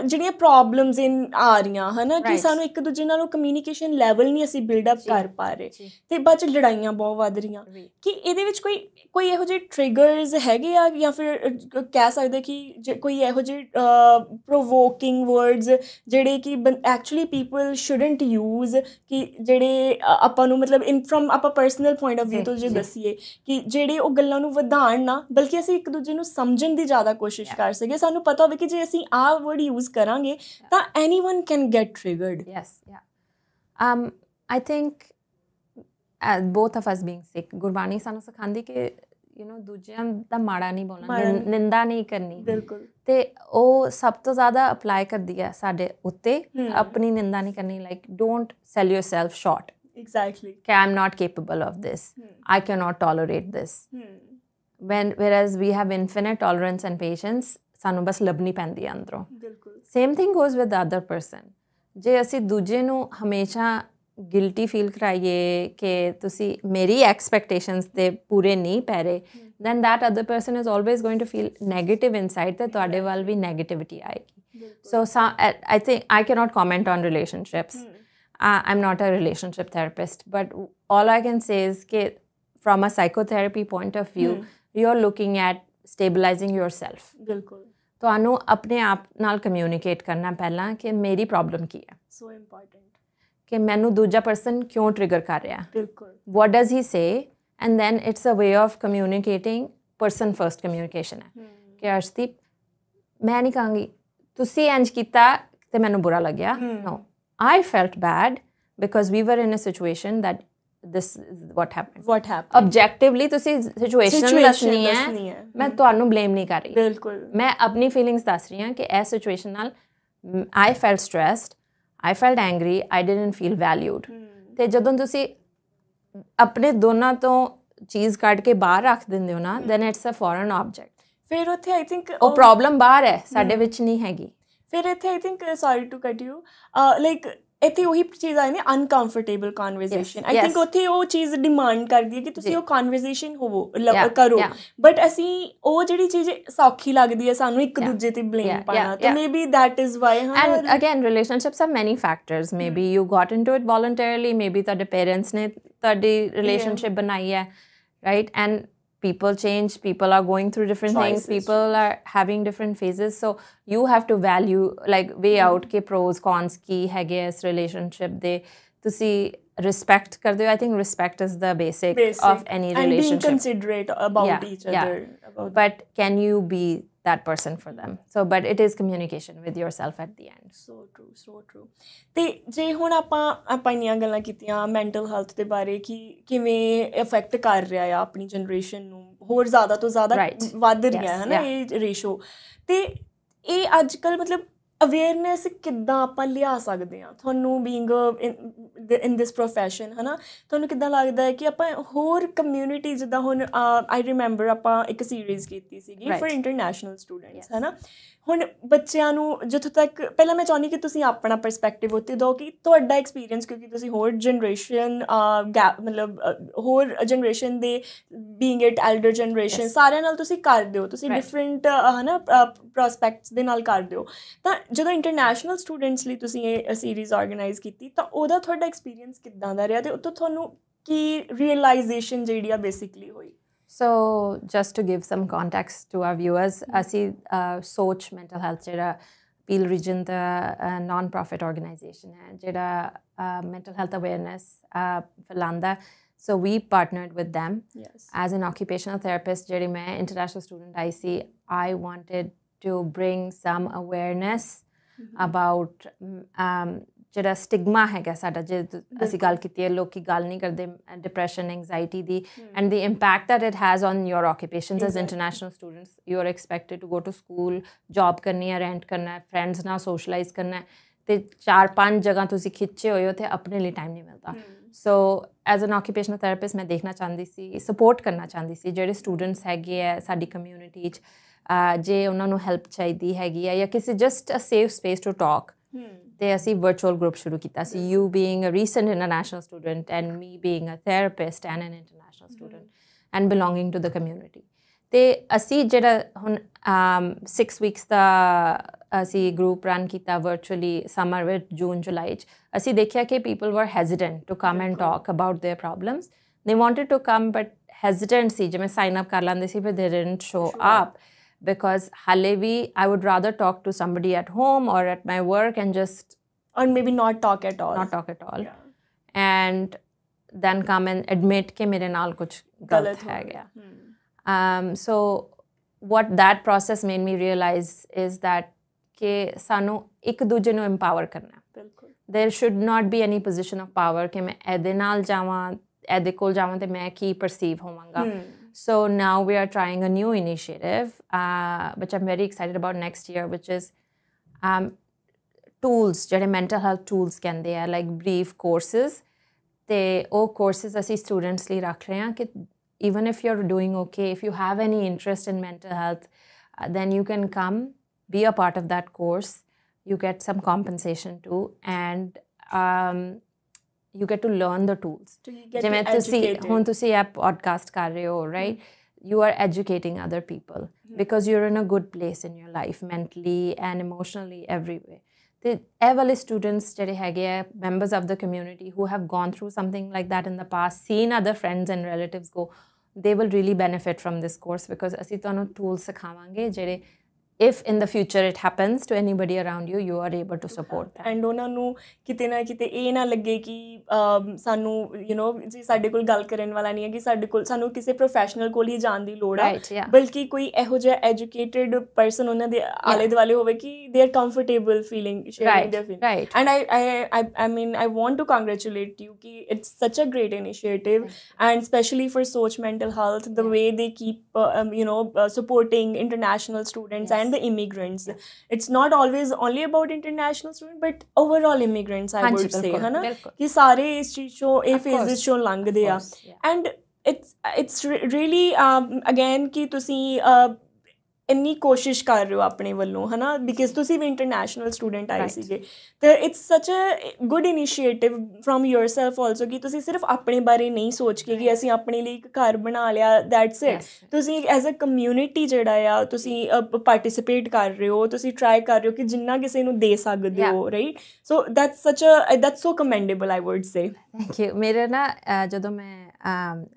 S2: ਜਿਹੜੀਆਂ ਪ੍ਰੋਬਲਮਸ ਆ ਰਹੀਆਂ ਹੈ ਨਾ ਕਿ ਸਾਨੂੰ ਇੱਕ ਦੂਜੇ ਨਾਲੋਂ ਕਮਿਊਨੀਕੇਸ਼ਨ ਲੈਵਲ ਨਹੀਂ ਅਸੀਂ ਬਿਲਡਅਪ ਕਰ ਪਾ ਰਹੇ ਅਤੇ ਬਾਅਦ 'ਚ ਲੜਾਈਆਂ ਬਹੁਤ ਵੱਧ ਰਹੀਆਂ ਕਿ ਇਹਦੇ ਵਿੱਚ ਕੋਈ ਇਹੋ ਜਿਹੇ ਟ੍ਰਿਗਰਸ ਹੈਗੇ ਆ ਜਾਂ ਫਿਰ ਕਹਿ ਸਕਦੇ ਕਿ ਕੋਈ ਇਹੋ ਜਿਹੇ ਪ੍ਰੋਵੋਕਿੰਗ ਵਰਡਸ ਜਿਹੜੇ ਕਿ ਐਕਚੁਅਲੀ ਪੀਪਲ ਸ਼ੁਡਨਟ ਯੂਜ਼ ਕਿ ਜਿਹੜੇ ਆਪਾਂ ਨੂੰ ਮਤਲਬ ਫਰਮ ਆਪਾਂ ਪਰਸਨਲ ਪੁਆਇੰਟ ਆਫ ਵਿਊ ਤੋਂ ਜੇ ਦੱਸੀਏ ਕਿ ਜਿਹੜੇ ਉਹ ਗੱਲਾਂ ਨੂੰ ਵਧਾਉਣ ਨਾ ਬਲਕਿ ਅਸੀਂ ਇੱਕ ਦੂਜੇ ਨੂੰ ਸਮਝਣ ਦੀ ਜ਼ਿਆਦਾ ਕੋਸ਼ਿਸ਼ ਕਰ ਸਕੀਏ ਸਾਨੂੰ ਪਤਾ ਹੋਵੇ ਕਿ ਜੇ ਅਸੀਂ ਆਹ ਵਰਡ ਯੂਜ਼ ਕਰਾਂਗੇ ਤਾਂ anyone can get triggered
S1: I think both of us being Sikh Gurbani ਸਾਨੂੰ ਸਿਖਾਉਂਦੀ ਕਿ ਦੂਜਿਆਂ ਦਾ ਮਾੜਾ ਨਹੀਂ ਬੋਲਣਾ ਨਿੰਦਾ ਨਹੀਂ ਕਰਨੀ
S2: ਬਿਲਕੁਲ ਤੇ
S1: ਉਹ ਸਭ ਤੋਂ ਜ਼ਿਆਦਾ ਅਪਲਾਈ ਕਰਦੀ ਹੈ ਸਾਡੇ ਉੱਤੇ ਆਪਣੀ ਨਿੰਦਾ ਨਹੀਂ ਕਰਨੀ like don't sell yourself short
S2: exactly
S1: okay I'm not capable of this I cannot tolerate this whereas we have infinite tolerance and patience ਸਾਨੂੰ ਬਸ ਲੱਭਣੀ ਪੈਂਦੀ ਹੈ ਅੰਦਰੋਂ ਬਿਲਕੁਲ same thing goes with the other person ਜੇ ਅਸੀਂ ਦੂਜੇ ਨੂੰ ਹਮੇਸ਼ਾ ਗਿਲਟੀ ਫੀਲ ਕਰਾਈਏ ਕਿ ਤੁਸੀਂ ਮੇਰੀ ਐਕਸਪੈਕਟੇਸ਼ਨਸ ਤੇ ਪੂਰੇ ਨਹੀਂ ਪੈ ਰਹੇ then that other person is always going to feel negative inside ਤੇ ਤੁਹਾਡੇ ਵੱਲ ਵੀ negativity ਆਏਗੀ so I think I cannot comment on relationships I'm not a relationship therapist, but all I can say is that from a psychotherapy point of view, you're looking at stabilizing yourself.
S2: बिल्कुल.
S1: ਤੁਹਾਨੂੰ ਆਪਣੇ ਆਪ ਨਾਲ ਕਮਿਊਨੀਕੇਟ ਕਰਨਾ ਪਹਿਲਾਂ ਕਿ ਮੇਰੀ ਪ੍ਰੋਬਲਮ ਕੀ ਹੈ.
S2: So important.
S1: ਕਿ ਮੈਨੂੰ ਦੂਜਾ ਪਰਸਨ ਕਿਉਂ ਟ੍ਰਿਗਰ ਕਰ ਰਿਹਾ.
S2: ਬਿਲਕੁਲ.
S1: What does he say? And then it's a way of communicating. Person first communication ਹੈ. ਕਿ ਅਰਸ਼ਦੀਪ ਮੈਂ ਨਹੀਂ ਕਹਾਂਗੀ ਤੁਸੀਂ ਇੰਝ ਕੀਤਾ ਤੇ ਮੈਨੂੰ ਬੁਰਾ ਲੱਗਿਆ. No. I felt bad because we were in a situation that this is what happened. Objectively ਤੁਸੀਂ situation ਦੱਸਣੀ ਹੈ ਮੈਂ ਤੁਹਾਨੂੰ blame ਨਹੀਂ ਕਰ ਰਹੀ ਬਿਲਕੁਲ ਮੈਂ ਆਪਣੀ feelings ਦੱਸ ਰਹੀ ਹਾਂ ਕਿ ਇਹ situation ਨਾਲ I felt stressed I felt angry, I didn't feel valued. ਤੇ ਜਦੋਂ ਤੁਸੀਂ ਆਪਣੇ ਦੋਨਾਂ ਤੋਂ ਚੀਜ਼ ਕੱਢ ਕੇ ਬਾਹਰ ਰੱਖ ਦਿੰਦੇ ਹੋ ਨਾ, then it's a foreign object.
S2: ਫਿਰ ਉੱਥੇ ਆਈ ਥਿੰਕ
S1: ਉਹ ਪ੍ਰੋਬਲਮ ਬਾਹਰ ਹੈ, ਸਾਡੇ ਵਿੱਚ ਨਹੀਂ ਹੈਗੀ.
S2: ਫਿਰ ਇੱਥੇ ਆਈ ਥਿੰਕ ਸੌਰੀ ਟੂ ਕੱਟ ਯੂ ਲਾਈਕ ਇੱਥੇ ਉਹੀ ਚੀਜ਼ ਆਈ ਨੇ ਅਨਕੰਫਰਟੇਬਲ ਕਨਵਰਸੇਸ਼ਨ. ਆਈ ਥਿੰਕ ਉੱਥੇ ਉਹ ਚੀਜ਼ ਡਿਮਾਂਡ ਕਰਦੀ ਹੈ ਕਿ ਤੁਸੀਂ ਉਹ ਕਨਵਰਸੇਸ਼ਨ ਕਰੋ, ਬਟ ਅਸੀਂ ਉਹ ਜਿਹੜੀ ਚੀਜ਼ ਸੌਖੀ ਲੱਗਦੀ ਹੈ ਸਾਨੂੰ ਇੱਕ ਦੂਜੇ ਤੇ ਬਲੇਮ ਪਾਉਣਾ, ਤੇ maybe that is why.
S1: And again relationships have many factors. Maybe you got into it voluntarily, maybe ਤੁਹਾਡੇ ਪੇਰੈਂਟਸ ਨੇ ਤੁਹਾਡੀ ਰਿਲੇਸ਼ਨਸ਼ਿਪ ਬਣਾਈ ਹੈ, right? And people change, people are going through different things, people are having different phases, so you have to value, like, weigh out ke pros cons ki hage is relationship de tusi respect kar do. I think respect is the basic of any relationship,
S2: and being considerate about each other.
S1: But can you be that person for them? So but it is communication with yourself at the end.
S2: So true. ਤੇ ਜੇ ਹੁਣ ਆਪਾਂ ਇੰਨੀਆਂ ਗੱਲਾਂ ਕੀਤੀਆਂ ਮੈਂਟਲ ਹੈਲਥ ਦੇ ਬਾਰੇ ਕਿ ਕਿਵੇਂ ਇਫੈਕਟ ਕਰ ਰਿਹਾ ਆ ਆਪਣੀ ਜਨਰੇਸ਼ਨ ਨੂੰ, ਹੋਰ ਜ਼ਿਆਦਾ ਤੋਂ ਜ਼ਿਆਦਾ ਵੱਧ ਰਿਹਾ ਹੈ ਨਾ ਇਹ ਰੇਸ਼ੋ, ਤੇ ਇਹ ਅੱਜ ਕੱਲ੍ਹ ਮਤਲਬ ਅਵੇਅਰਨੈਸ ਕਿੱਦਾਂ ਆਪਾਂ ਲਿਆ ਸਕਦੇ ਹਾਂ? ਤੁਹਾਨੂੰ ਬੀਇੰਗ ਇਨ ਦਿਸ ਪ੍ਰੋਫੈਸ਼ਨ ਹੈ ਨਾ, ਤੁਹਾਨੂੰ ਕਿੱਦਾਂ ਲੱਗਦਾ ਹੈ ਕਿ ਆਪਾਂ ਹੋਰ ਕਮਿਊਨਿਟੀ, ਜਿੱਦਾਂ ਹੁਣ ਆਈ ਰਿਮੈਂਬਰ ਆਪਾਂ ਇੱਕ ਸੀਰੀਜ਼ ਕੀਤੀ ਸੀਗੀ ਫॉर ਇੰਟਰਨੈਸ਼ਨਲ ਸਟੂਡੈਂਟਸ ਹੈ ਨਾ, ਹੁਣ ਬੱਚਿਆਂ ਨੂੰ ਜਿੱਥੋਂ ਤੱਕ, ਪਹਿਲਾਂ ਮੈਂ ਚਾਹੁੰਦੀ ਕਿ ਤੁਸੀਂ ਆਪਣਾ ਪਰਸਪੈਕਟਿਵ ਉੱਤੇ ਦਿਓ ਕਿ ਤੁਹਾਡਾ ਐਕਸਪੀਰੀਅੰਸ, ਕਿਉਂਕਿ ਤੁਸੀਂ ਹੋਰ ਜਨਰੇਸ਼ਨ ਮਤਲਬ ਹੋਰ ਜਨਰੇਸ਼ਨ ਦੇ ਬੀਇੰਗ ਇਟ ਐਲਡਰ ਜਨਰੇਸ਼ਨ ਸਾਰਿਆਂ ਨਾਲ ਤੁਸੀਂ ਕਰਦੇ ਹੋ, ਤੁਸੀਂ ਡਿਫਰੈਂਟ ਹੈ ਨਾ ਪ੍ਰੋਸਪੈਕਟਸ ਦੇ ਨਾਲ ਕਰਦੇ ਹੋ, ਤਾਂ ਜਦੋਂ ਇੰਟਰਨੈਸ਼ਨਲ ਸਟੂਡੈਂਟਸ ਲਈ ਤੁਸੀਂ ਇਹ ਸੀਰੀਜ਼ ਆਰਗੇਨਾਈਜ਼ ਕੀਤੀ ਤਾਂ ਉਹਦਾ ਤੁਹਾਡਾ ਐਕਸਪੀਰੀਅੰਸ ਕਿੱਦਾਂ ਦਾ ਰਿਹਾ, ਤੇ ਉੱਥੋਂ ਤੁਹਾਨੂੰ ਕੀ ਰੀਅਲਾਈਜ਼ੇਸ਼ਨ ਜਿਹੜੀ ਆ ਬੇਸਿਕਲੀ ਹੋਈ?
S1: So just to give some context to our viewers, ਅਸੀਂ ਸੋਚ mental health ਜਿਹੜਾ ਪੀਲ ਰੀਜਨ ਦਾ non-profit organization ਹੈ ਜਿਹੜਾ mental health awareness ਫੈਲਾਉਂਦਾ. So we partnered with them as an occupational therapist. ਜਿਹੜੀ ਮੈਂ international student I C, I wanted to bring some awareness about ਜਿਹੜਾ ਸਟਿਗਮਾ ਹੈਗਾ ਸਾਡਾ, ਜੇ ਅਸੀਂ ਗੱਲ ਕੀਤੀ ਹੈ ਲੋਕੀ ਗੱਲ ਨਹੀਂ ਕਰਦੇ ਡਿਪਰੈਸ਼ਨ, ਐਂਗਜ਼ਾਈਟੀ ਦੀ, and the impact that it has on your occupations as international students. You are expected to go to school, job ਕਰਨੀ ਹੈ, ਰੈਂਟ ਕਰਨਾ ਹੈ, ਫਰੈਂਡਸ ਨਾਲ ਸੋਸ਼ਲਾਈਜ਼ ਕਰਨਾ ਹੈ, ਅਤੇ 4-5 ਜਗ੍ਹਾ ਤੁਸੀਂ ਖਿੱਚੇ ਹੋਏ ਹੋ ਅਤੇ ਆਪਣੇ ਲਈ ਟਾਈਮ ਨਹੀਂ ਮਿਲਦਾ. So as an occupational therapist ਮੈਂ ਦੇਖਣਾ ਚਾਹੁੰਦੀ ਸੀ, ਸਪੋਰਟ ਕਰਨਾ ਚਾਹੁੰਦੀ ਸੀ ਜਿਹੜੇ ਸਟੂਡੈਂਟਸ ਹੈਗੇ ਹੈ ਸਾਡੀ ਕਮਿਊਨਿਟੀ 'ਚ, ਜੇ ਉਹਨਾਂ ਨੂੰ ਹੈਲਪ ਚਾਹੀਦੀ ਹੈਗੀ ਹੈ ਜਾਂ ਕਿਸੇ just a safe space to talk, ਤੇ ਅਸੀਂ ਵਰਚੁਅਲ ਗਰੁੱਪ ਸ਼ੁਰੂ ਕੀਤਾ ਸੀ. You being a recent international student and me being a therapist and an international student and belonging to the community. ਅਤੇ ਅਸੀਂ ਜਿਹੜਾ ਹੁਣ 6 ਵੀਕਸ ਦਾ ਅਸੀਂ ਗਰੁੱਪ ਰਨ ਕੀਤਾ ਵਰਚੁਅਲੀ ਸਮਰ ਵਿੱਚ, ਜੂਨ ਜੁਲਾਈ 'ਚ, ਅਸੀਂ ਦੇਖਿਆ ਕਿ people were hesitant to come and talk about their problems. They wanted to come but ਹੈਜ਼ੀਟੈਂਟ ਸੀ, ਜਿਵੇਂ ਸਾਈਨ ਅਪ ਕਰ ਲੈਂਦੇ ਸੀ, ਫਿਰ ਦੇ didn't show up. Because halevi, I would rather talk to somebody at home or at my work and just,
S2: or maybe not talk at all,
S1: and then come and admit ke mere naal kuch galat hai gaya. So what that process made me realize is that ke sanu ek duje nu empower karna hai. There should not be any position of power ke main ede naal jawan, ede kol jawan te main ki perceive hovanga. So now we are trying a new initiative, which I'm very excited about next year, which is tools, ਜਿਹੜੇ mental health tools ਕਹਿੰਦੇ ਆ, like brief courses. ਤੇ ਉਹ courses ਅਸੀਂ students ਲਈ ਰੱਖ ਰਹੇ ਹਾਂ ਕਿ even if you're doing okay, if you have any interest in mental health, then you can come, be a part of that course. You get some compensation too, and you get to learn the tools. ਜਿਵੇਂ ਹੁਣ ਤੁਸੀਂ ਇਹ podcast ਕਰ ਰਹੇ ਹੋ, right? You are educating other people because you're in a good place in your life, mentally and emotionally, every way. ਤੇ ਇਹ ਵਾਲੇ students ਜਿਹੜੇ ਹੈਗੇ ਆ, members of the community who have gone through something like that in the past, seen other friends and relatives go, they will really benefit from this course because ਅਸੀਂ ਤੁਹਾਨੂੰ tools ਸਿਖਾਵਾਂਗੇ ਜਿਹੜੇ if in the future it happens to anybody around you, you are able to support them.
S2: And ਉਹਨਾਂ ਨੂੰ ਕਿਤੇ ਨਾ ਕਿਤੇ ਇਹ ਨਾ ਲੱਗੇ ਕਿ ਸਾਨੂੰ ਜੀ ਸਾਡੇ ਕੋਲ ਗੱਲ ਕਰਨ ਵਾਲਾ ਨਹੀਂ ਹੈ, ਕਿ ਸਾਨੂੰ ਕਿਸੇ ਪ੍ਰੋਫੈਸ਼ਨਲ ਕੋਲ ਹੀ ਜਾਣ ਦੀ ਲੋੜ ਹੈ, ਬਲਕਿ ਕੋਈ ਇਹੋ ਜਿਹਾ ਐਜੂਕੇਟਿਡ ਪਰਸਨ ਉਹਨਾਂ ਦੇ ਆਲੇ ਦੁਆਲੇ ਹੋਵੇ ਕਿ they are comfortable feeling sharing their feelings. And I mean I want to congratulate you ਕਿ it's such a great initiative, and especially for Soch Mental Health, the way they keep supporting international students and and the immigrants. It's not always only about international students, but overall immigrants, I would say, है ना, कि सारे इस चीज़ चो ए phases चो लंघदे आ. And it's really again कि तुसी ਇੰਨੀ ਕੋਸ਼ਿਸ਼ ਕਰ ਰਹੇ ਹੋ ਆਪਣੇ ਵੱਲੋਂ, ਹੈ ਨਾ, ਬਿਕਾਜ਼ ਤੁਸੀਂ ਵੀ ਇੰਟਰਨੈਸ਼ਨਲ ਸਟੂਡੈਂਟ ਆਏ ਸੀਗੇ. ਤੇ it's such a good initiative from yourself also ਕਿ ਤੁਸੀਂ ਸਿਰਫ ਆਪਣੇ ਬਾਰੇ ਨਹੀਂ ਸੋਚ ਕੇ ਕਿ ਅਸੀਂ ਆਪਣੇ ਲਈ ਇੱਕ ਘਰ ਬਣਾ ਲਿਆ, ਦੈਟਸ ਇਟ. ਤੁਸੀਂ ਐਜ਼ ਅ ਕਮਿਊਨਿਟੀ ਜਿਹੜਾ ਆ ਤੁਸੀਂ ਪਾਰਟੀਸਿਪੇਟ ਕਰ ਰਹੇ ਹੋ, ਤੁਸੀਂ ਟਰਾਈ ਕਰ ਰਹੇ ਹੋ ਕਿ ਜਿੰਨਾ ਕਿਸੇ ਨੂੰ ਦੇ ਸਕਦੇ ਹੋ, right. So that's so commendable, I would say.
S1: Thank you. ਮੇਰੇ ਨਾ ਜਦੋਂ ਮੈਂ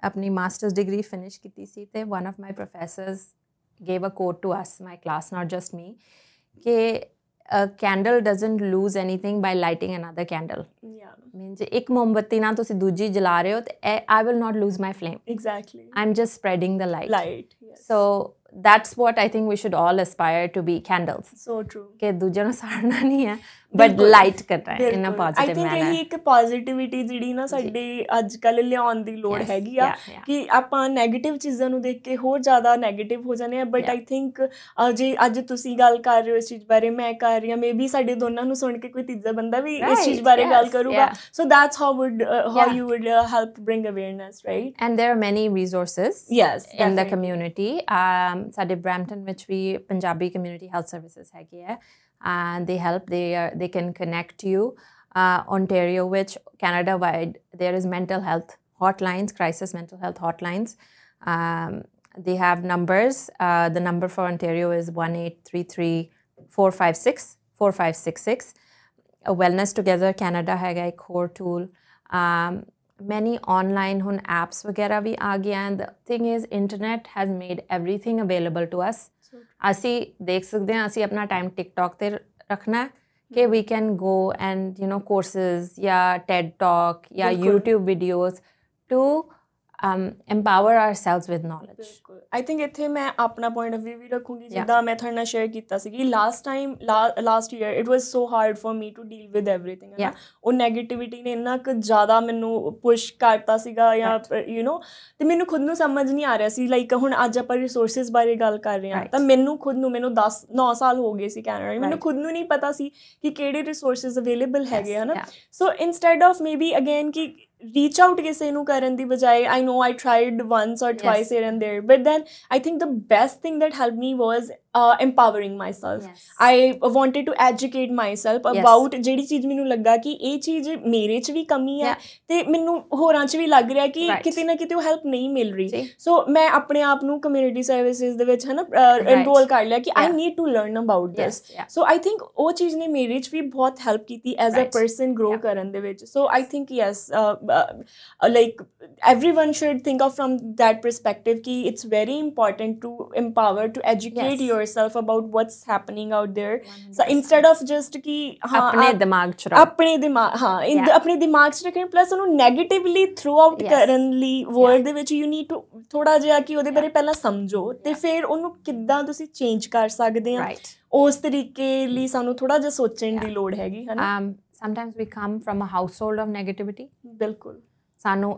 S1: ਆਪਣੀ ਮਾਸਟਰਸ ਡਿਗਰੀ ਫਿਨਿਸ਼ ਕੀਤੀ ਸੀ ਤੇ one of my professors gave a quote to us, my class, not just me, कि a candle doesn't lose anything by lighting another candle. Yeah. Means एक मोमबत्ती ना तुसी दूजी जला रहे हो, I will not lose my flame.
S2: Exactly.
S1: I'm just spreading the light.
S2: Light, yes.
S1: So that's what I think we should all aspire to be, candles.
S2: So true. कि
S1: दूजे ਨੂੰ ਸਾੜਨਾ ਨਹੀਂ ਹੈ, but light ਕਰਨਾ ਹੈ in a positive manner. I think
S2: ਇਹ ਇੱਕ positivity ਜਿਹੜੀ ਨਾ ਸਾਡੇ ਅੱਜ ਕੱਲ੍ਹ ਲਿਆਉਣ ਦੀ ਲੋੜ ਹੈਗੀ ਆ, ਕਿ ਆਪਾਂ ਨੈਗੇਟਿਵ ਚੀਜ਼ਾਂ ਨੂੰ ਦੇਖ ਕੇ ਹੋਰ ਜ਼ਿਆਦਾ ਨੈਗੇਟਿਵ ਹੋ ਜਾਂਦੇ ਆ. ਬਟ ਆਈ ਥਿੰਕ ਜੇ ਅੱਜ ਤੁਸੀਂ ਗੱਲ ਕਰ ਰਹੇ ਹੋ ਇਸ ਚੀਜ਼ ਬਾਰੇ, ਮੈਂ ਕਰ ਰਹੀ ਹਾਂ, ਮੇ ਬੀ ਸਾਡੇ ਦੋਨਾਂ ਨੂੰ ਸੁਣ ਕੇ ਕੋਈ ਤੀਜਾ ਬੰਦਾ ਵੀ ਇਸ ਚੀਜ਼ ਬਾਰੇ ਗੱਲ ਕਰੂਗਾ. So that's how you would help bring awareness, right? And
S1: there are many resources in the community. ਸਾਡੇ ਬਰੈਂਪਟਨ ਵਿੱਚ ਵੀ ਪੰਜਾਬੀ community health services ਹੈਗੇ ਆ, and they help. They can connect you. Ontario, which Canada wide, there is mental health hotlines, crisis mental health hotlines. They have numbers. The number for Ontario is 1-833-456-4566. Wellness Together Canada हैगा एक और tool. Many online hun apps वगैरह भी आ गया. And the thing is, internet has made everything available to us. ਅਸੀਂ ਦੇਖ ਸਕਦੇ ਹਾਂ, ਅਸੀਂ ਆਪਣਾ ਟਾਈਮ ਟਿਕਟੋਕ 'ਤੇ ਰੱਖਣਾ ਕਿ we can go and courses ਜਾਂ TED Talk ਜਾਂ YouTube videos to empower ourselves with knowledge.
S2: I think ਇੱਥੇ ਮੈਂ ਆਪਣਾ point of view ਵੀ ਰੱਖੂੰਗੀ, ਜਿੱਦਾਂ ਮੈਂ ਤੁਹਾਡੇ ਨਾਲ ਸ਼ੇਅਰ ਕੀਤਾ ਸੀ ਕਿ last year it was so hard for me to deal with everything. ਉਹ ਨੈਗੇਟਿਵਿਟੀ ਨੇ ਇੰਨਾ ਕੁ ਜ਼ਿਆਦਾ ਮੈਨੂੰ ਪੁਸ਼ ਕਰਤਾ ਸੀਗਾ, ਜਾਂ ਤੇ ਮੈਨੂੰ ਖੁਦ ਨੂੰ ਸਮਝ ਨਹੀਂ ਆ ਰਿਹਾ ਸੀ. ਲਾਈਕ ਹੁਣ ਅੱਜ ਆਪਾਂ ਰਿਸੋਰਸਿਸ ਬਾਰੇ ਗੱਲ ਕਰ ਰਹੇ ਹਾਂ, ਤਾਂ ਮੈਨੂੰ 9 ਸਾਲ ਹੋ ਗਏ ਸੀ ਕੈਨੇਡਾ, ਮੈਨੂੰ ਖੁਦ ਨੂੰ ਨਹੀਂ ਪਤਾ ਸੀ ਕਿ ਕਿਹੜੇ ਰਿਸੋਰਸਿਸ ਅਵੇਲੇਬਲ ਹੈਗੇ ਆ ਨਾ. ਸੋ ਇੰਸਟੈਡ ਆਫ ਮੇਬੀ ਅਗੇਨ ਕਿ reach out ਕਿਸੇ ਨੂੰ ਕਰਨ ਦੀ ਬਜਾਏ, I know I tried once or twice here and there, but then I think the best thing that helped me was empowering myself. I wanted to educate myself about ਜਿਹੜੀ ਚੀਜ਼ ਮੈਨੂੰ ਲੱਗਾ ਕਿ ਇਹ ਚੀਜ਼ ਮੇਰੇ 'ਚ ਵੀ ਕਮੀ ਹੈ ਤੇ ਮੈਨੂੰ ਹੋਰਾਂ 'ਚ ਵੀ ਲੱਗ ਰਿਹਾ ਕਿ ਕਿਤੇ ਨਾ ਕਿਤੇ ਉਹ ਹੈਲਪ ਨਹੀਂ ਮਿਲ ਰਹੀ. ਸੋ ਮੈਂ ਆਪਣੇ ਆਪ ਨੂੰ ਕਮਿਊਨਿਟੀ ਸਰਵਿਸਿਜ਼ ਦੇ ਵਿੱਚ ਇਨਰੋਲ ਕਰ ਲਿਆ ਕਿ I need to learn about this. So I think ਉਹ ਚੀਜ਼ ਨੇ ਮੇਰੇ 'ਚ ਵੀ ਬਹੁਤ ਹੈਲਪ ਕੀਤੀ ਐਜ਼ ਅ ਪਰਸਨ ਗਰੋ ਕਰਨ ਦੇ ਵਿੱਚ. So I think yes, like everyone should think of from that perspective ki it's very important to empower, to educate yourself about what's happening out there. 100%. So instead of just ki
S1: apne dimag ch rakho,
S2: apne dimag ch rakhna, plus ਉਹਨੂੰ negatively throw out ਕਰਨ ਲਈ word ਦੇ ਵਿੱਚ you need to ਥੋੜਾ ਜਿਹਾ ਕਿ ਉਹਦੇ ਬਾਰੇ ਪਹਿਲਾਂ ਸਮਝੋ ਤੇ ਫਿਰ ਉਹਨੂੰ ਕਿੱਦਾਂ ਤੁਸੀਂ ਚੇਂਜ ਕਰ ਸਕਦੇ ਆ, ਉਸ ਤਰੀਕੇ ਲਈ ਸਾਨੂੰ ਥੋੜਾ ਜਿਹਾ ਸੋਚਣ ਦੀ ਲੋੜ ਹੈਗੀ, ਹੈ ਨਾ.
S1: Sometimes we come from a household of negativity.
S2: ਬਿਲਕੁਲ.
S1: ਸਾਨੂੰ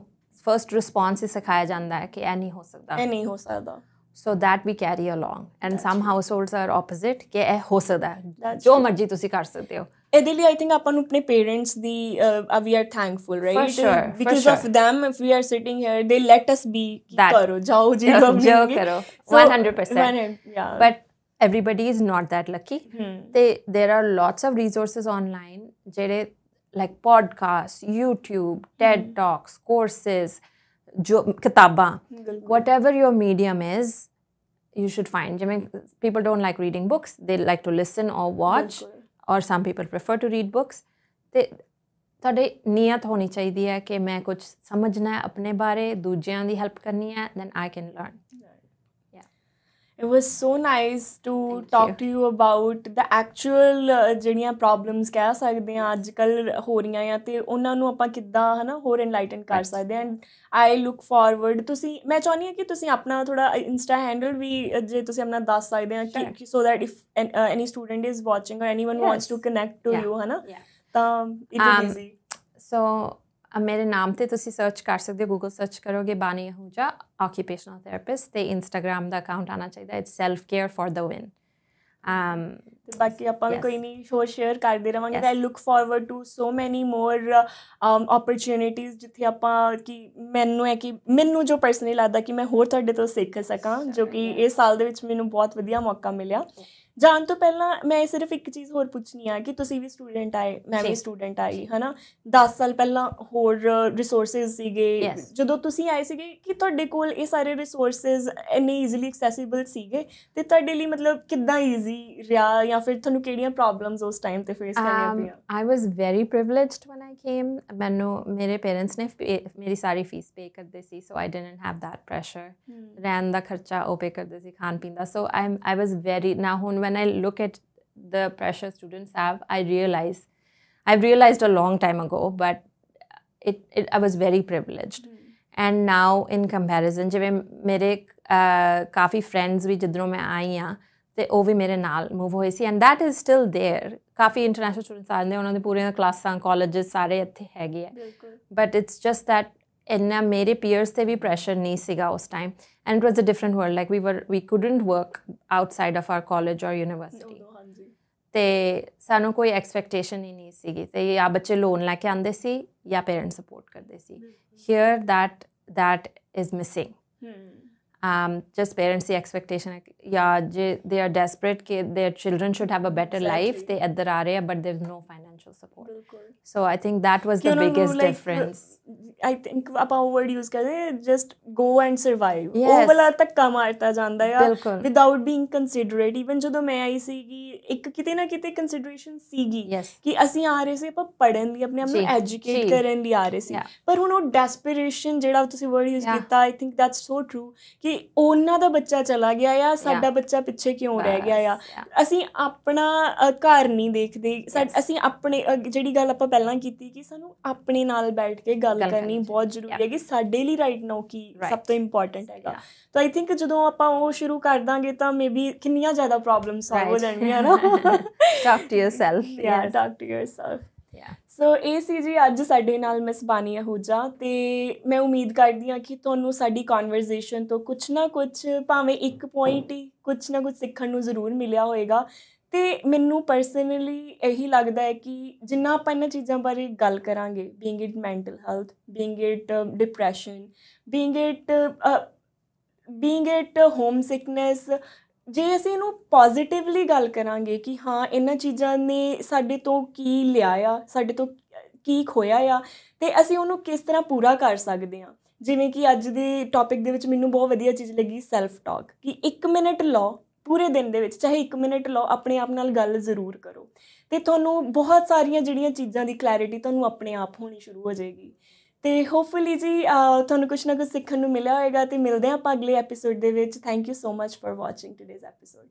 S1: first response ਹੀ ਸਿਖਾਇਆ ਜਾਂਦਾ ਹੈ ਕਿ ਇਹ ਨਹੀਂ ਹੋ ਸਕਦਾ,
S2: ਇਹ ਨਹੀਂ ਹੋ ਸਕਦਾ.
S1: So that we carry along. And some households are opposite, ਕਿ ਇਹ ਹੋ ਸਕਦਾ, ਜੋ ਮਰਜ਼ੀ ਤੁਸੀਂ ਕਰ ਸਕਦੇ ਹੋ.
S2: ਇਹਦੇ ਲਈ I think ਆਪਾਂ ਨੂੰ ਆਪਣੇ parents the we are thankful, right?
S1: For sure.
S2: Because of them, if we are sitting here, they let us be. ਕਰੋ, ਜਾਓ ਜੀ,
S1: ਜੋ ਕਰੋ, 100%. But everybody is not that lucky. There are lots of resources online, ਜਿਹੜੇ like podcasts, YouTube, TED Talks, courses, ਕਿਤਾਬਾਂ, whatever your medium is, you should find. People don't like reading books, they like to listen or watch, or some people prefer to read books. ਤੇ ਤੁਹਾਡੀ ਨੀਅਤ ਹੋਣੀ ਚਾਹੀਦੀ ਹੈ ਕਿ ਮੈਂ ਕੁਝ ਸਮਝਣਾ ਹੈ ਆਪਣੇ ਬਾਰੇ, ਦੂਜਿਆਂ ਦੀ ਹੈਲਪ ਕਰਨੀ ਹੈ, then I can learn.
S2: It was so nice to talk to you about the actual ਜਿਹੜੀਆਂ problems ਕਹਿ ਸਕਦੇ ਹਾਂ ਅੱਜ ਕੱਲ੍ਹ ਹੋ ਰਹੀਆਂ ਆ ਤੇ ਉਹਨਾਂ ਨੂੰ ਆਪਾਂ ਕਿੱਦਾਂ ਹੈ ਨਾ ਹੋਰ enlighten ਕਰ ਸਕਦੇ ਹਾਂ. And I look forward, ਤੁਸੀਂ, ਮੈਂ ਚਾਹੁੰਦੀ ਹਾਂ ਕਿ ਤੁਸੀਂ ਆਪਣਾ ਥੋੜਾ ਇੰਸਟਾ ਹੈਂਡਲ ਵੀ ਜੇ ਤੁਸੀਂ ਆਪਣਾ ਦੱਸ ਸਕਦੇ ਹਾਂ ਕਿ so that if any student is watching or anyone wants to connect to you, ਹੈ ਨਾ, ਤਾਂ it is easy.
S1: So ਮੇਰੇ ਨਾਮ 'ਤੇ ਤੁਸੀਂ ਸਰਚ ਕਰ ਸਕਦੇ ਹੋ, ਗੂਗਲ ਸਰਚ ਕਰੋਗੇ ਬਾਨੀ ਅਹੂਜਾ ਆਕੂਪੇਸ਼ਨਲ ਥੈਰੇਪਿਸਟ, ਅਤੇ ਇੰਸਟਾਗ੍ਰਾਮ ਦਾ ਅਕਾਊਂਟ ਆਉਣਾ ਚਾਹੀਦਾ, it's self care for the win.
S2: ਤੇ ਬਾਕੀ ਆਪਾਂ ਵੀ ਕੋਈ ਨਹੀਂ ਸ਼ੋਅ ਸ਼ੇਅਰ ਕਰਦੇ ਰਵਾਂਗੇ। ਆਈ ਲੁੱਕ ਫਾਰਵਰਡ ਟੂ ਸੋ ਮੈਨੀ ਮੋਰ ਓਪਰਚੁਨਿਟੀਜ਼ ਜਿੱਥੇ ਆਪਾਂ ਕਿ ਮੈਨੂੰ ਜੋ ਪਰਸਨਲੀ ਲੱਗਦਾ ਕਿ ਮੈਂ ਹੋਰ ਤੁਹਾਡੇ ਤੋਂ ਸਿੱਖ ਸਕਾਂ, ਜੋ ਕਿ ਇਸ ਸਾਲ ਦੇ ਵਿੱਚ ਮੈਨੂੰ ਬਹੁਤ ਵਧੀਆ ਮੌਕਾ ਮਿਲਿਆ। ਜਾਣ ਤੋਂ ਪਹਿਲਾਂ ਮੈਂ ਸਿਰਫ ਇੱਕ ਚੀਜ਼ ਹੋਰ ਪੁੱਛਣੀ ਆ ਕਿ ਤੁਸੀਂ ਵੀ ਸਟੂਡੈਂਟ ਆਏ, ਮੈਂ ਵੀ ਸਟੂਡੈਂਟ ਆਈ, ਹੈ ਨਾ। 10 ਸਾਲ ਪਹਿਲਾਂ ਹੋਰ ਰਿਸੋਰਸਿਸ ਸੀਗੇ, ਜਦੋਂ ਤੁਸੀਂ ਆਏ ਸੀਗੇ ਕਿ ਤੁਹਾਡੇ ਕੋਲ ਇਹ ਸਾਰੇ ਰਿਸੋਰਸਿਸ ਇੰਨੇ ਈਜ਼ੀਲੀ ਐਕਸੈਸੀਬਲ ਸੀਗੇ ਅਤੇ ਤੁਹਾਡੇ ਲਈ ਮਤਲਬ ਕਿੱਦਾਂ ਈਜ਼ੀ ਰਿਹਾ, ਜਾਂ ਫਿਰ ਤੁਹਾਨੂੰ ਕਿਹੜੀਆਂ ਪ੍ਰੋਬਲਮਸ ਉਸ ਟਾਈਮ 'ਤੇ ਫੇਸ ਕਰਨੀਆਂ ਪਈਆਂ?
S1: I was very privileged one I came. ਮੈਨੂੰ ਮੇਰੇ ਪੇਰੈਂਟਸ ਨੇ ਮੇਰੀ ਸਾਰੀ ਫੀਸ ਪੇ ਕਰਦੇ ਸੀ, so I didn't have that pressure. ਰਹਿਣ ਦਾ ਖਰਚਾ ਉਹ ਪੇ ਕਰਦੇ ਸੀ, ਖਾਣ ਪੀਣ ਦਾ। ਸੋ ਆਈ ਵਾਜ਼ ਵੈਰੀ, ਨਾ ਹੁਣ when I look at the pressure students have, I've realized a long time ago, but I was very privileged. And now in comparison, ਜਿਵੇਂ ਮੇਰੇ ਕਾਫੀ friends ਵੀ ਜਿੱਧਰੋਂ ਮੈਂ ਆਈ ਹਾਂ ਤੇ ਉਹ ਵੀ ਮੇਰੇ ਨਾਲ ਮੂਵ ਹੋਏ ਸੀ, and that is still there. Coffee international students ਆਉਂਦੇ, ਉਹਨਾਂ ਦੇ ਪੂਰੀਆਂ ਕਲਾਸਾਂ ਕਾਲਜਸ ਸਾਰੇ ਇੱਥੇ ਹੈਗੇ ਆ, ਬਟ ਇਟਸ ਜਸਟ ਦੈਟ ਇੰਨਾ ਮੇਰੇ ਪੀਅਰਸ 'ਤੇ ਵੀ ਪ੍ਰੈਸ਼ਰ ਨਹੀਂ ਸੀਗਾ ਉਸ time, and it was a different world. Like we couldn't work outside of our college or university. ਤੇ ਸਾਨੂੰ ਕੋਈ ਐਕਸਪੈਕਟੇਸ਼ਨ ਹੀ ਨਹੀਂ ਸੀਗੀ, ਤੇ ਜਾਂ ਬੱਚੇ ਲੋਨ ਲੈ ਕੇ ਆਉਂਦੇ ਸੀ ਜਾਂ ਪੇਰੈਂਟਸ ਸਪੋਰਟ ਕਰਦੇ ਸੀ। Here that is missing. Just parents the expectation ਹੈ ਜਾਂ ਜੇ they are desperate ਕਿ their children should have a better life, ਤੇ ਇੱਧਰ ਆ ਰਹੇ ਆ but there is no financial support. So I think that was the biggest difference.
S2: I think ਆਪਾਂ ਉਹ word use ਕਰਦੇ just go and survive. ਉਹ ਵਾਲਾ ਧੱਕਾ ਮਾਰਤਾ ਜਾਂਦਾ ਆ without being considerate. even ਜਦੋਂ ਮੈਂ ਆਈ ਸੀਗੀ ਇੱਕ ਕਿਤੇ ਨਾ ਕਿਤੇ consideration ਸੀਗੀ ਕਿ ਅਸੀਂ ਆ ਰਹੇ ਸੀ ਆਪਾਂ ਪੜ੍ਹਨ ਲਈ, ਆਪਣੇ ਆਪ ਨੂੰ ਐਜੂਕੇਟ ਕਰਨ ਲਈ ਆ ਰਹੇ ਸੀ, ਪਰ ਹੁਣ ਉਹ desperation ਜਿਹੜਾ ਤੁਸੀਂ word use ਕੀਤਾ, I think that's so true ਕਿ ਉਹਨਾਂ ਦਾ ਬੱਚਾ ਚਲਾ ਗਿਆ ਆ, ਸਾਡਾ ਬੱਚਾ ਪਿੱਛੇ ਕਿਉਂ ਰਹਿ ਗਿਆ ਆ। ਅਸੀਂ ਆਪਣਾ ਘਰ ਨਹੀਂ ਦੇਖਦੇ, ਅਸੀਂ ਆਪਣੇ ਜਿਹੜੀ ਗੱਲ ਆਪਾਂ ਪਹਿਲਾਂ ਕੀਤੀ ਕਿ ਸਾਨੂੰ ਆਪਣੇ ਨਾਲ ਬੈਠ ਕੇ ਗੱਲ ਕਰਨੀ ਬਹੁਤ ਜ਼ਰੂਰੀ ਹੈ ਕਿ ਸਾਡੇ ਲਈ ਰਾਈਟ ਨਾਓ ਕੀ ਸਭ ਤੋਂ ਇੰਪੋਰਟੈਂਟ ਹੈਗਾ। ਤਾਂ ਆਈ ਥਿੰਕ ਜਦੋਂ ਆਪਾਂ ਉਹ ਸ਼ੁਰੂ ਕਰ ਦਾਂਗੇ ਤਾਂ ਮੇਬੀ ਕਿੰਨੀਆਂ ਜ਼ਿਆਦਾ ਪ੍ਰੋਬਲਮ ਸੋਲਵ ਹੋ ਜਾਣਗੀਆਂ ਨਾ।
S1: Talk to yourself.
S2: Yeah, talk to yourself. ਸੋ ਇਹ ਸੀ ਜੀ ਅੱਜ ਸਾਡੇ ਨਾਲ ਮਿਸ ਬਾਨੀ ਅਹੂਜਾ, ਅਤੇ ਮੈਂ ਉਮੀਦ ਕਰਦੀ ਹਾਂ ਕਿ ਤੁਹਾਨੂੰ ਸਾਡੀ ਕਨਵਰਜ਼ੇਸ਼ਨ ਤੋਂ ਕੁਛ ਨਾ ਕੁਛ, ਭਾਵੇਂ ਇੱਕ ਪੁਆਇੰਟ ਹੀ, ਕੁਛ ਨਾ ਕੁਛ ਸਿੱਖਣ ਨੂੰ ਜ਼ਰੂਰ ਮਿਲਿਆ ਹੋਏਗਾ। ਅਤੇ ਮੈਨੂੰ ਪਰਸਨਲੀ ਇਹੀ ਲੱਗਦਾ ਹੈ ਕਿ ਜਿੰਨਾ ਆਪਾਂ ਇਹਨਾਂ ਚੀਜ਼ਾਂ ਬਾਰੇ ਗੱਲ ਕਰਾਂਗੇ, being it mental health, being it depression, being it home sickness, ਜੇ ਅਸੀਂ ਇਹਨੂੰ ਪੋਜ਼ੀਟਿਵਲੀ ਗੱਲ ਕਰਾਂਗੇ ਕਿ ਹਾਂ ਇਹਨਾਂ ਚੀਜ਼ਾਂ ਨੇ ਸਾਡੇ ਤੋਂ ਕੀ ਲਿਆ ਆ, ਸਾਡੇ ਤੋਂ ਕੀ ਖੋਇਆ ਆ, ਅਤੇ ਅਸੀਂ ਉਹਨੂੰ ਕਿਸ ਤਰ੍ਹਾਂ ਪੂਰਾ ਕਰ ਸਕਦੇ ਹਾਂ। ਜਿਵੇਂ ਕਿ ਅੱਜ ਦੇ ਟੋਪਿਕ ਦੇ ਵਿੱਚ ਮੈਨੂੰ ਬਹੁਤ ਵਧੀਆ ਚੀਜ਼ ਲੱਗੀ ਸੈਲਫ ਟਾਕ, ਕਿ 1 ਮਿੰਟ ਲਓ ਪੂਰੇ ਦਿਨ ਦੇ ਵਿੱਚ, ਚਾਹੇ 1 ਮਿੰਟ ਲਓ, ਆਪਣੇ ਆਪ ਨਾਲ ਗੱਲ ਜ਼ਰੂਰ ਕਰੋ, ਅਤੇ ਤੁਹਾਨੂੰ ਬਹੁਤ ਸਾਰੀਆਂ ਜਿਹੜੀਆਂ ਚੀਜ਼ਾਂ ਦੀ ਕਲੈਰਿਟੀ ਤੁਹਾਨੂੰ ਆਪਣੇ ਆਪ ਹੋਣੀ ਸ਼ੁਰੂ ਹੋ ਜਾਏਗੀ। ਅਤੇ ਹੋਪਫੁਲੀ ਜੀ ਤੁਹਾਨੂੰ ਕੁਛ ਨਾ ਕੁਛ ਸਿੱਖਣ ਨੂੰ ਮਿਲਿਆ ਹੋਏਗਾ, ਅਤੇ ਮਿਲਦੇ ਹਾਂ ਆਪਾਂ ਅਗਲੇ ਐਪੀਸੋਡ ਦੇ ਵਿੱਚ। Thank you so much for watching today's episode.